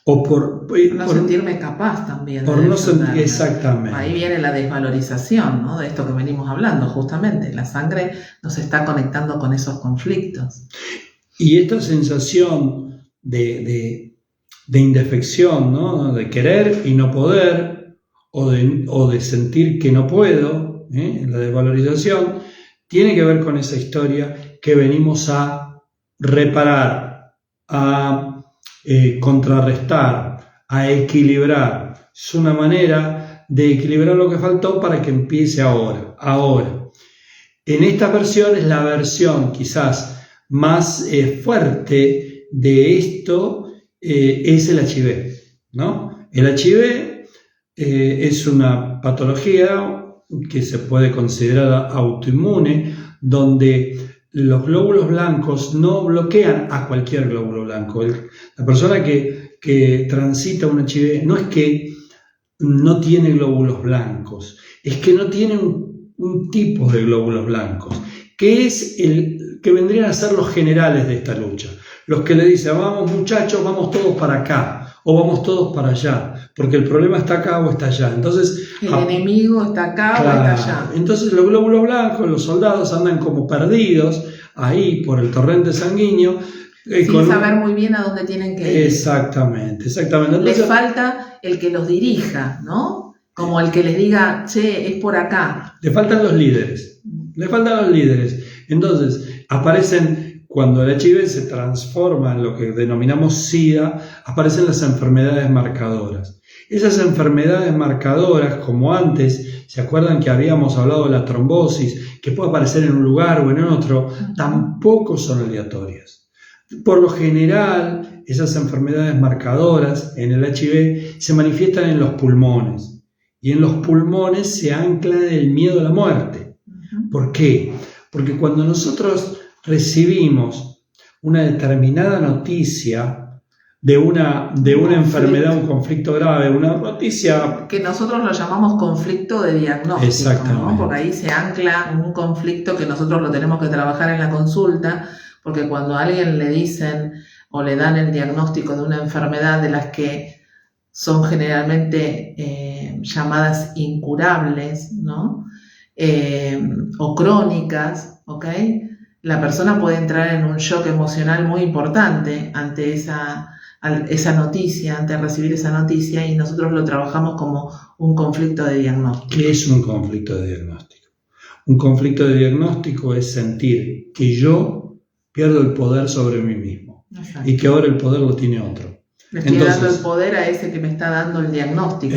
O por no sentirme capaz también. Por no sentir, exactamente. Ahí viene la desvalorización, ¿no? De esto que venimos hablando, justamente. La sangre nos está conectando con esos conflictos. Y esta sensación de indefección, ¿no? De querer y no poder, o de sentir que no puedo, la desvalorización, tiene que ver con esa historia que venimos a reparar, a contrarrestar, a equilibrar. Es una manera de equilibrar lo que faltó para que empiece ahora. En esta versión es la versión quizás más fuerte de esto, es el HIV, ¿no? El HIV es una patología que se puede considerar autoinmune, donde los glóbulos blancos no bloquean a cualquier glóbulo blanco. La persona que transita un HIV no es que no tiene glóbulos blancos, es que no tiene un tipo de glóbulos blancos, que es el que vendrían a ser los generales de esta lucha. Los que le dicen, vamos muchachos, vamos todos para acá, o vamos todos para allá, porque el problema está acá o está allá. Entonces, el enemigo está acá, claro, o está allá. Entonces los glóbulos blancos, los soldados andan como perdidos ahí por el torrente sanguíneo. Sin saber muy bien a dónde tienen que ir. Exactamente. Entonces, les falta el que los dirija, ¿no? Como el que les diga, che, es por acá. Le faltan los líderes. Entonces, aparecen, cuando el HIV se transforma en lo que denominamos SIDA, aparecen las enfermedades marcadoras. Esas enfermedades marcadoras, como antes, ¿se acuerdan que habíamos hablado de la trombosis, que puede aparecer en un lugar o en otro? Tampoco son aleatorias. Por lo general, esas enfermedades marcadoras en el HIV se manifiestan en los pulmones. Y en los pulmones se ancla el miedo a la muerte. ¿Por qué? Porque cuando nosotros recibimos una determinada noticia de una enfermedad, un conflicto grave, una noticia... que nosotros lo llamamos conflicto de diagnóstico. Exactamente. ¿no? Porque ahí se ancla un conflicto que nosotros lo tenemos que trabajar en la consulta, porque cuando a alguien le dicen o le dan el diagnóstico de una enfermedad de las que son generalmente llamadas incurables, ¿no? O crónicas, ¿ok? La persona puede entrar en un shock emocional muy importante ante esa noticia, ante recibir esa noticia, y nosotros lo trabajamos como un conflicto de diagnóstico. ¿Qué es un conflicto de diagnóstico? Un conflicto de diagnóstico es sentir que yo pierdo el poder sobre mí mismo. Exacto. Y que ahora el poder lo tiene otro. Le estoy dando el poder a ese que me está dando el diagnóstico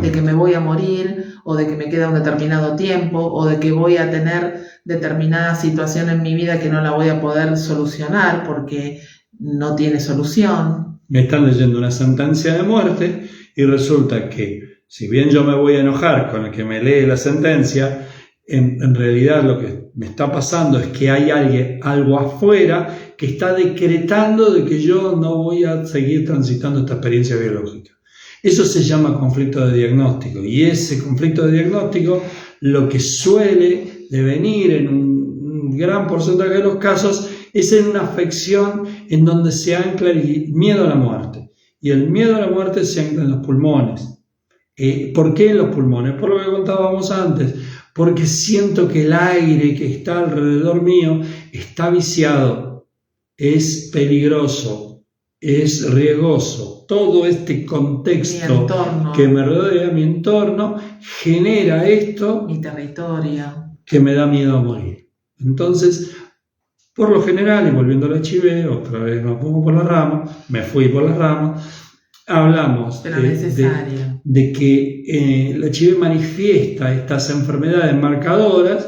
de que me voy a morir, o de que me queda un determinado tiempo, o de que voy a tener determinada situación en mi vida que no la voy a poder solucionar porque no tiene solución. Me están leyendo una sentencia de muerte y resulta que, si bien yo me voy a enojar con el que me lee la sentencia, en realidad lo que me está pasando es que hay algo afuera que está decretando de que yo no voy a seguir transitando esta experiencia biológica. Eso se llama conflicto de diagnóstico, y ese conflicto de diagnóstico lo que suele devenir en un gran porcentaje de los casos es en una afección en donde se ancla el miedo a la muerte. Y el miedo a la muerte se ancla en los pulmones. ¿Por qué en los pulmones? Por lo que contábamos antes. Porque siento que el aire que está alrededor mío está viciado, es peligroso, es riesgoso. Todo este contexto que me rodea, mi entorno, genera esto, mi territorio, que me da miedo a morir. Entonces, por lo general, y volviendo al HIV, otra vez me fui por la rama, hablamos de que el HIV manifiesta estas enfermedades marcadoras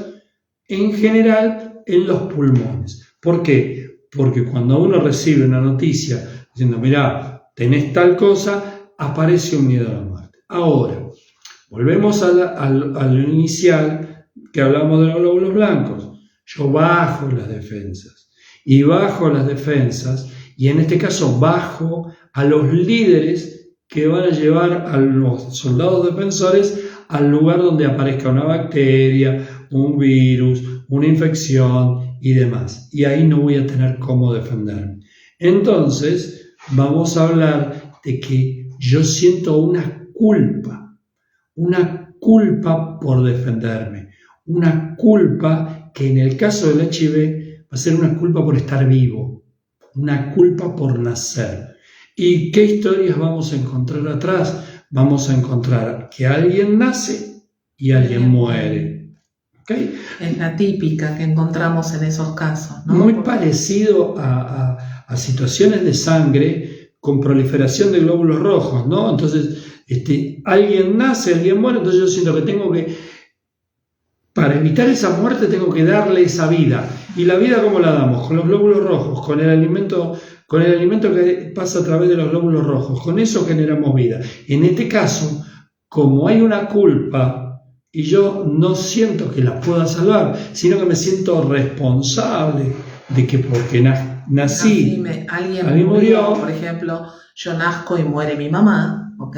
en general en los pulmones. ¿Por qué? Porque cuando uno recibe una noticia diciendo, mirá, tenés tal cosa, aparece un miedo a la muerte. Ahora, volvemos a lo inicial que hablamos de los glóbulos blancos. Yo bajo las defensas, y en este caso bajo a los líderes que van a llevar a los soldados defensores al lugar donde aparezca una bacteria, un virus, una infección y demás. Y ahí no voy a tener cómo defenderme. Entonces, vamos a hablar de que yo siento una culpa por defenderme, una culpa que en el caso del HIV va a ser una culpa por estar vivo, una culpa por nacer. ¿Y qué historias vamos a encontrar atrás? Vamos a encontrar que alguien nace y alguien muere. ¿Okay? Es la típica que encontramos en esos casos, ¿no? Muy parecido a situaciones de sangre con proliferación de glóbulos rojos, ¿no? Entonces, alguien nace, alguien muere, entonces yo siento que tengo que, para evitar esa muerte, tengo que darle esa vida. ¿Y la vida cómo la damos? Con los glóbulos rojos, con el alimento que pasa a través de los glóbulos rojos. Con eso generamos vida. En este caso, como hay una culpa y yo no siento que la pueda salvar, sino que me siento responsable de que porque nací, alguien murió, por ejemplo, yo nazco y muere mi mamá, ¿ok?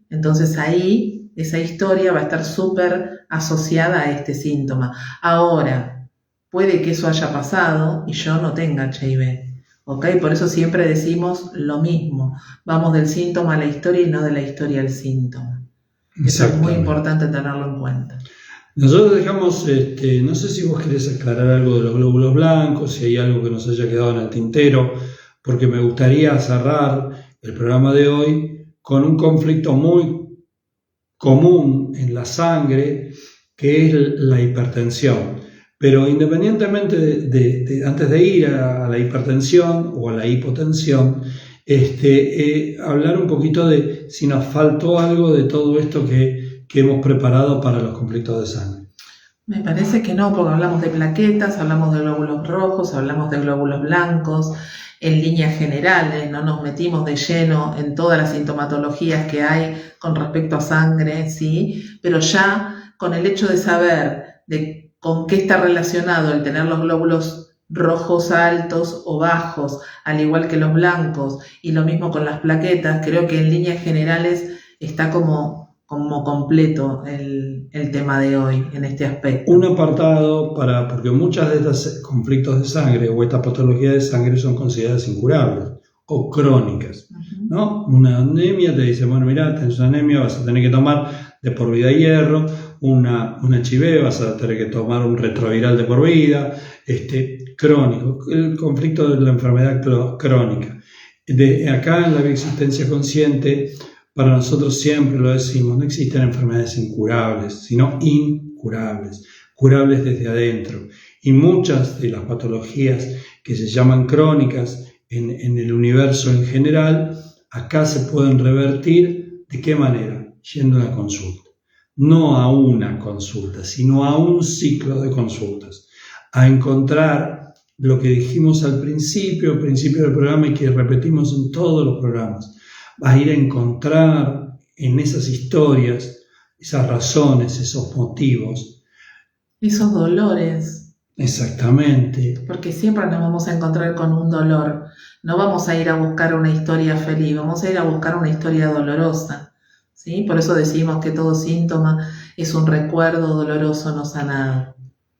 Entonces ahí esa historia va a estar súper asociada a este síntoma. Ahora, puede que eso haya pasado y yo no tenga HIV, ¿ok? Por eso siempre decimos lo mismo. Vamos del síntoma a la historia y no de la historia al síntoma. Eso es muy importante tenerlo en cuenta. Nosotros dejamos, no sé si vos querés aclarar algo de los glóbulos blancos, si hay algo que nos haya quedado en el tintero, porque me gustaría cerrar el programa de hoy con un conflicto muy común en la sangre, que es la hipertensión. Pero independientemente antes de ir a la hipertensión o a la hipotensión, hablar un poquito de si nos faltó algo de todo esto que hemos preparado para los conflictos de sangre. Me parece que no, porque hablamos de plaquetas, hablamos de glóbulos rojos, hablamos de glóbulos blancos, en líneas generales, no nos metimos de lleno en todas las sintomatologías que hay con respecto a sangre, ¿sí? Pero ya con el hecho de saber de con qué está relacionado el tener los glóbulos rojos altos o bajos, al igual que los blancos, y lo mismo con las plaquetas, creo que en líneas generales está como completo el tema de hoy en este aspecto. Un apartado porque muchas de estos conflictos de sangre o estas patologías de sangre son consideradas incurables o crónicas, ¿no? Una anemia te dice, bueno, mira, tenés una anemia, vas a tener que tomar de por vida hierro, una HIV, vas a tener que tomar un retroviral de por vida, crónico, el conflicto de la enfermedad crónica. Acá en la bioexistencia consciente, para nosotros siempre lo decimos, no existen enfermedades incurables, sino incurables, curables desde adentro. Y muchas de las patologías que se llaman crónicas en el universo en general, acá se pueden revertir. ¿De qué manera? Yendo a una consulta. No a una consulta, sino a un ciclo de consultas. A encontrar lo que dijimos al principio del programa y que repetimos en todos los programas. A ir a encontrar en esas historias, esas razones, esos motivos. Esos dolores. Exactamente. Porque siempre nos vamos a encontrar con un dolor. No vamos a ir a buscar una historia feliz, vamos a ir a buscar una historia dolorosa, ¿sí? Por eso decimos que todo síntoma es un recuerdo doloroso no sanado.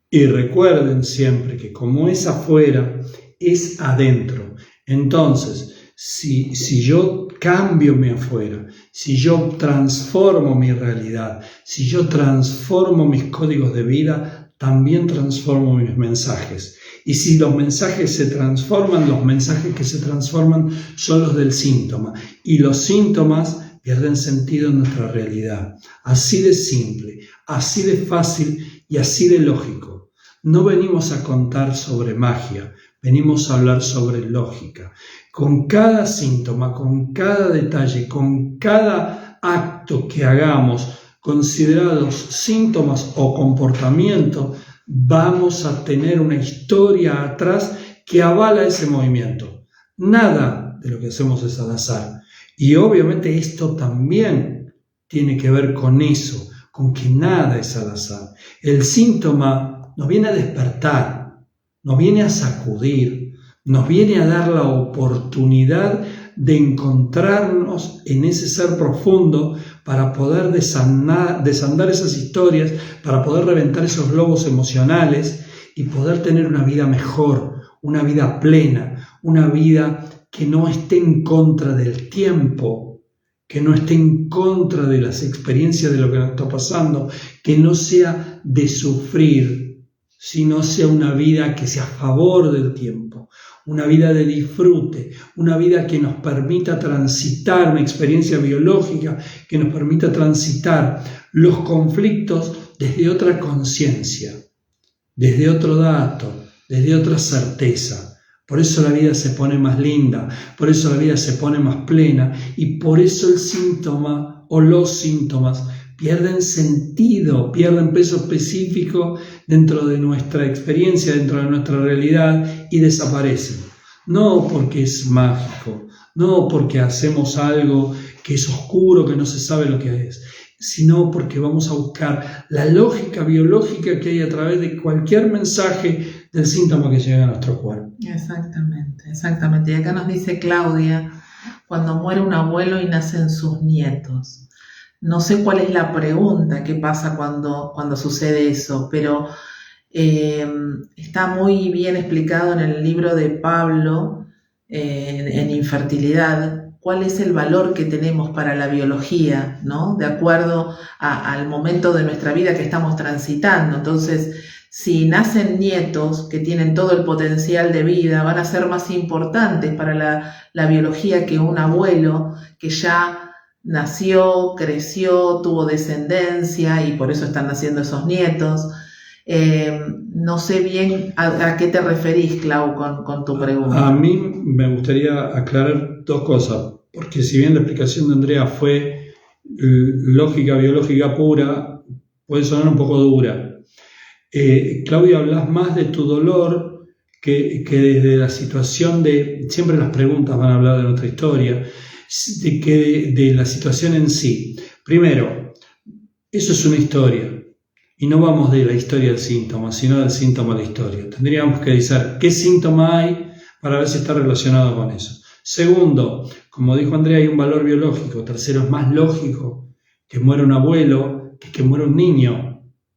Y recuerden siempre que como es afuera, es adentro. Entonces, si yo cambio mi afuera, si yo transformo mi realidad, si yo transformo mis códigos de vida, también transformo mis mensajes. Y si los mensajes se transforman, los mensajes que se transforman son los del síntoma. Y los síntomas pierden sentido en nuestra realidad. Así de simple, así de fácil y así de lógico. No venimos a contar sobre magia, venimos a hablar sobre lógica. Con cada síntoma, con cada detalle, con cada acto que hagamos, considerados síntomas o comportamiento, vamos a tener una historia atrás que avala ese movimiento. Nada de lo que hacemos es al azar. Y obviamente esto también tiene que ver con eso, con que nada es al azar. El síntoma nos viene a despertar, nos viene a sacudir, nos viene a dar la oportunidad de encontrarnos en ese ser profundo para poder desandar esas historias, para poder reventar esos globos emocionales y poder tener una vida mejor, una vida plena, una vida que no esté en contra del tiempo, que no esté en contra de las experiencias de lo que nos está pasando, que no sea de sufrir, sino sea una vida que sea a favor del tiempo, una vida de disfrute, una vida que nos permita transitar, una experiencia biológica que nos permita transitar los conflictos desde otra conciencia, desde otro dato, desde otra certeza. Por eso la vida se pone más linda, por eso la vida se pone más plena y por eso el síntoma o los síntomas pierden sentido, pierden peso específico dentro de nuestra experiencia, dentro de nuestra realidad y desaparecen. No porque es mágico, no porque hacemos algo que es oscuro, que no se sabe lo que es, sino porque vamos a buscar la lógica biológica que hay a través de cualquier mensaje del síntoma que llega a nuestro cuerpo. Exactamente. Y acá nos dice Claudia, cuando muere un abuelo y nacen sus nietos. No sé cuál es la pregunta, qué pasa cuando sucede eso, pero está muy bien explicado en el libro de Pablo, en Infertilidad, cuál es el valor que tenemos para la biología, ¿no? De acuerdo al momento de nuestra vida que estamos transitando. Entonces, si nacen nietos que tienen todo el potencial de vida, van a ser más importantes para la biología que un abuelo que ya nació, creció, tuvo descendencia y por eso están naciendo esos nietos. No sé bien a qué te referís, Clau, con tu pregunta. A mí me gustaría aclarar dos cosas, porque si bien la explicación de Andrea fue lógica, biológica pura, puede sonar un poco dura. Claudia, hablas más de tu dolor que desde la situación de, siempre las preguntas van a hablar de nuestra historia, de la situación en sí. Primero, eso es una historia. Y no vamos de la historia al síntoma, sino del síntoma a la historia. Tendríamos que decir qué síntoma hay para ver si está relacionado con eso. Segundo, como dijo Andrea, hay un valor biológico. Tercero, es más lógico que muera un abuelo que muera un niño.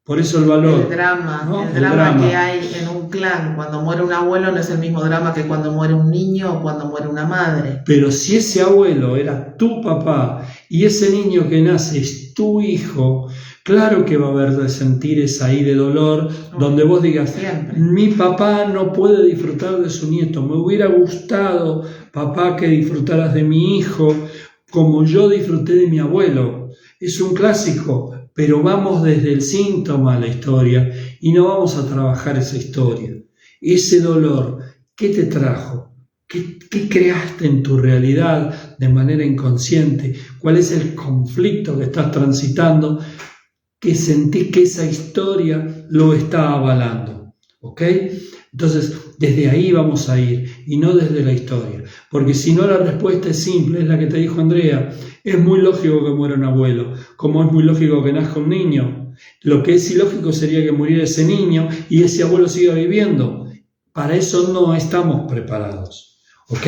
Por eso el valor. El drama que hay en un clan. Cuando muere un abuelo no es el mismo drama que cuando muere un niño o cuando muere una madre. Pero si ese abuelo era tu papá y ese niño que nace es tu hijo, claro que va a haber de sentir esa ahí de dolor, donde vos digas, siempre. Mi papá no puede disfrutar de su nieto, me hubiera gustado, papá, que disfrutaras de mi hijo como yo disfruté de mi abuelo. Es un clásico, pero vamos desde el síntoma a la historia y no vamos a trabajar esa historia. Ese dolor, ¿qué te trajo? ¿Qué creaste en tu realidad de manera inconsciente? ¿Cuál es el conflicto que estás transitando? Que sentís que esa historia lo está avalando, ¿ok? Entonces, desde ahí vamos a ir y no desde la historia, porque si no la respuesta es simple, es la que te dijo Andrea, es muy lógico que muera un abuelo, como es muy lógico que nazca un niño. Lo que es ilógico sería que muriera ese niño y ese abuelo siga viviendo. Para eso no estamos preparados, ¿ok?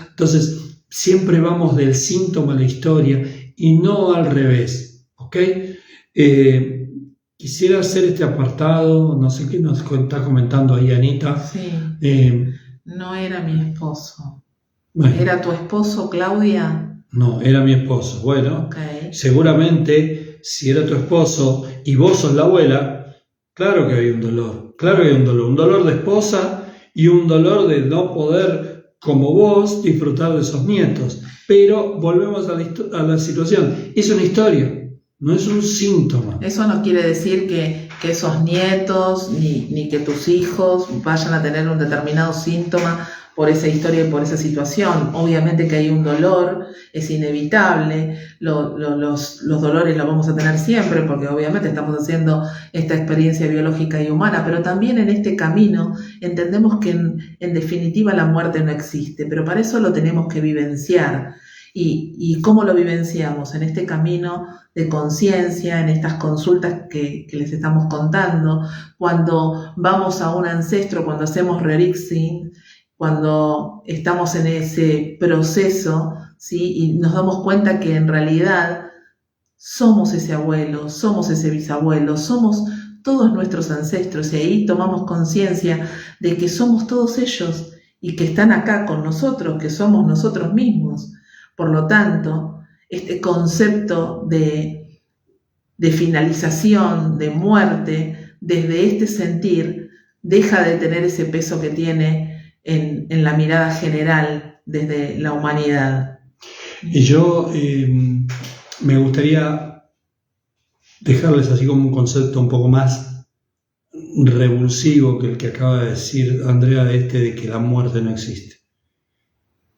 Entonces, siempre vamos del síntoma a la historia y no al revés, ¿ok? Quisiera hacer este apartado, no sé qué nos está comentando ahí Anita. Sí, no era mi esposo. Bueno, ¿Era tu esposo, Claudia? No, era mi esposo. Bueno, Okay. Seguramente si era tu esposo y vos sos la abuela, claro que hay un dolor, un dolor de esposa y un dolor de no poder, como vos, disfrutar de esos nietos. Pero volvemos a la situación, es una historia. No es un síntoma. Eso no quiere decir que esos nietos ni que tus hijos vayan a tener un determinado síntoma por esa historia y por esa situación. Obviamente que hay un dolor, es inevitable, los dolores los vamos a tener siempre porque obviamente estamos haciendo esta experiencia biológica y humana, pero también en este camino entendemos que en definitiva la muerte no existe, pero para eso lo tenemos que vivenciar. ¿Y cómo lo vivenciamos? En este camino de conciencia, en estas consultas que les estamos contando, cuando vamos a un ancestro, cuando hacemos rerixing, cuando estamos en ese proceso, ¿sí? Y nos damos cuenta que en realidad somos ese abuelo, somos ese bisabuelo, somos todos nuestros ancestros y ahí tomamos conciencia de que somos todos ellos y que están acá con nosotros, que somos nosotros mismos. Por lo tanto, este concepto de finalización, de muerte, desde este sentir, deja de tener ese peso que tiene en la mirada general desde la humanidad. Y yo me gustaría dejarles así como un concepto un poco más revulsivo que el que acaba de decir Andrea, de que la muerte no existe.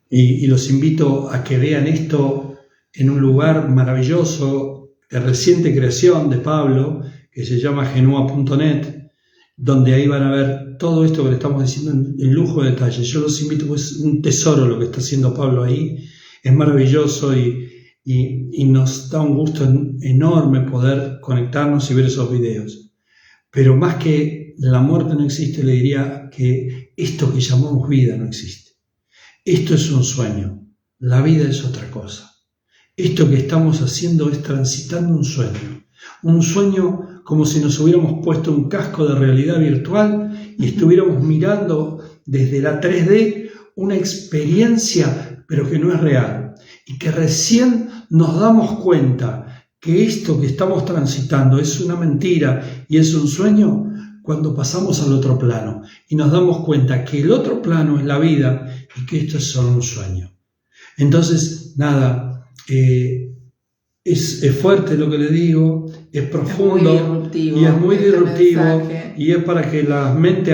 Y los invito a que vean esto en un lugar maravilloso de reciente creación de Pablo, que se llama genua.net, donde ahí van a ver todo esto que le estamos diciendo en lujo de detalle. Yo los invito, pues es un tesoro lo que está haciendo Pablo ahí, es maravilloso y nos da un gusto enorme poder conectarnos y ver esos videos. Pero más que la muerte no existe, le diría que esto que llamamos vida no existe. Esto es un sueño, la vida es otra cosa. Esto que estamos haciendo es transitando un sueño como si nos hubiéramos puesto un casco de realidad virtual y estuviéramos mirando desde la 3D una experiencia, pero que no es real. Y que recién nos damos cuenta que esto que estamos transitando es una mentira y es un sueño cuando pasamos al otro plano y nos damos cuenta que el otro plano es la vida y que esto es solo un sueño. Entonces, nada, es fuerte lo que le digo, es profundo y es muy disruptivo y es para que la mente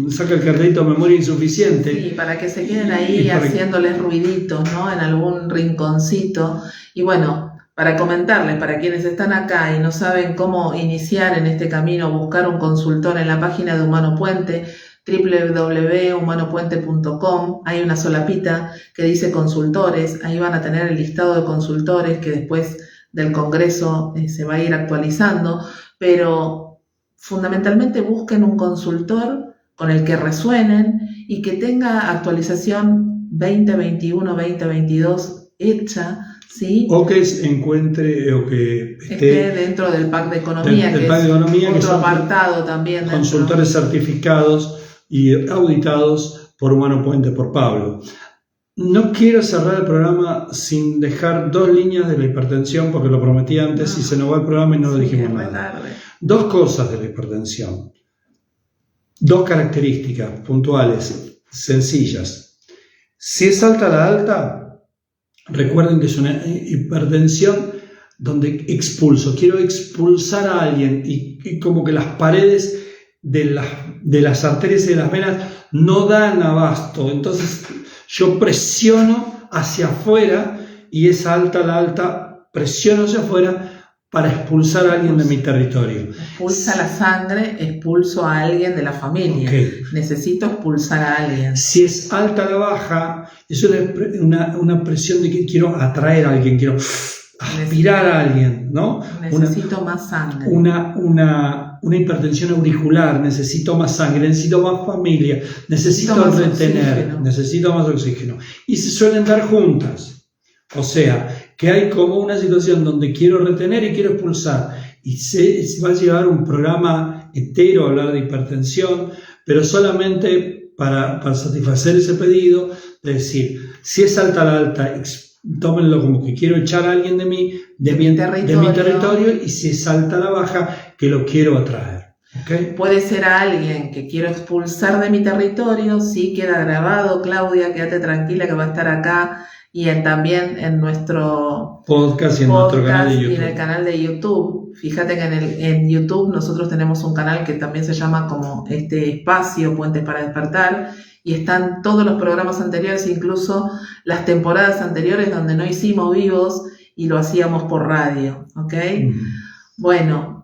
saque el cartelito de memoria insuficiente. Sí, para que se queden ahí haciéndoles ruiditos, ¿no? En algún rinconcito. Y bueno, para comentarles, para quienes están acá y no saben cómo iniciar en este camino, buscar un consultor en la página de Humano Puente, www.humanopuente.com, hay una solapita que dice consultores, ahí van a tener el listado de consultores que después del congreso se va a ir actualizando, pero fundamentalmente busquen un consultor con el que resuenen y que tenga actualización 2021-2022 hecha, ¿sí? O que encuentre o que esté dentro del PAC de Economía, que es otro apartado también. Consultores certificados y auditados por Humano Puente, por Pablo. No quiero cerrar el programa sin dejar 2 líneas de la hipertensión, porque lo prometí antes y se nos va el programa y no lo dijimos nada. 2 cosas de la hipertensión. 2 características puntuales, sencillas. Si es alta la alta, recuerden que es una hipertensión donde quiero expulsar a alguien y como que las paredes de las arterias y de las venas no dan abasto, entonces yo presiono hacia afuera y esa alta la alta, presiono hacia afuera para expulsar a alguien de mi territorio. Expulsa la sangre, expulso a alguien de la familia. Okay. Necesito expulsar a alguien. Si es alta la baja, es una presión de que quiero atraer a alguien, quiero aspirar a alguien, ¿no? Necesito más sangre. Una hipertensión auricular, necesito más sangre, necesito más familia, necesito retener, necesito más oxígeno. Y se suelen dar juntas. O sea, que hay como una situación donde quiero retener y quiero expulsar. Y se va a llevar un programa entero a hablar de hipertensión, pero solamente para satisfacer ese pedido, de decir, si es alta la alta, tómenlo como que quiero echar a alguien de mi territorio, y si es alta la baja, que lo quiero atraer. ¿Okay? Puede ser a alguien que quiero expulsar de mi territorio, sí, queda grabado, Claudia, quédate tranquila que va a estar acá y también en nuestro podcast y en nuestro canal de YouTube. Y en el canal de YouTube. Fíjate que en YouTube nosotros tenemos un canal que también se llama como este espacio, Puentes para Despertar, y están todos los programas anteriores, incluso las temporadas anteriores donde no hicimos vivos y lo hacíamos por radio, ¿ok? Bueno,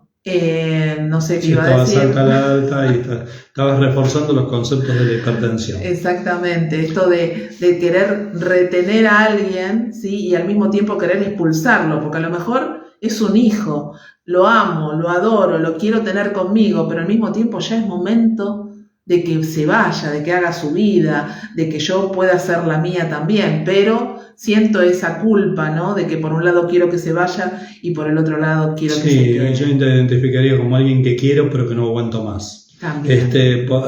no sé qué iba a decir. Estabas alta y estabas reforzando los conceptos de la hipertensión. Exactamente, esto de querer retener a alguien, ¿sí? Y al mismo tiempo querer expulsarlo, porque a lo mejor es un hijo, lo amo, lo adoro, lo quiero tener conmigo, pero al mismo tiempo ya es momento de que se vaya, de que haga su vida, de que yo pueda hacer la mía también, pero siento esa culpa, ¿no? De que por un lado quiero que se vaya y por el otro lado quiero que se quede. Yo te identificaría como alguien que quiero pero que no aguanto más. También.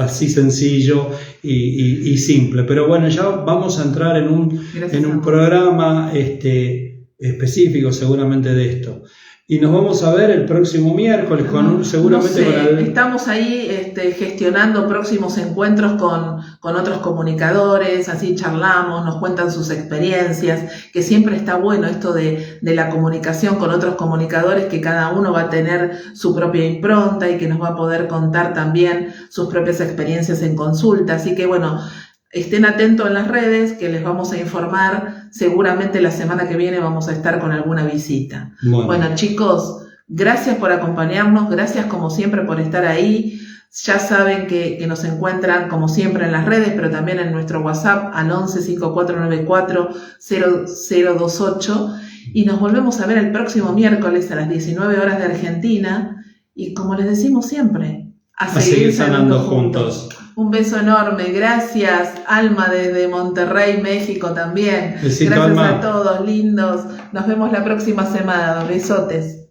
Así sencillo y simple. Pero bueno, ya vamos a entrar en un programa específico seguramente de esto. Y nos vamos a ver el próximo miércoles seguramente no sé, con estamos ahí gestionando próximos encuentros con otros comunicadores, así charlamos, nos cuentan sus experiencias, que siempre está bueno esto de la comunicación con otros comunicadores, que cada uno va a tener su propia impronta y que nos va a poder contar también sus propias experiencias en consulta. Así que bueno, estén atentos en las redes que les vamos a informar. Seguramente la semana que viene vamos a estar con alguna visita. Bueno, chicos, gracias por acompañarnos, gracias como siempre por estar ahí. Ya saben que nos encuentran como siempre en las redes, pero también en nuestro WhatsApp al 11 5494 0028. Y nos volvemos a ver el próximo miércoles a las 19 horas de Argentina. Y como les decimos siempre, a seguir sanando juntos. Un beso enorme, gracias Alma desde Monterrey, México también. Besito, gracias Alma. A todos, lindos. Nos vemos la próxima semana, besotes.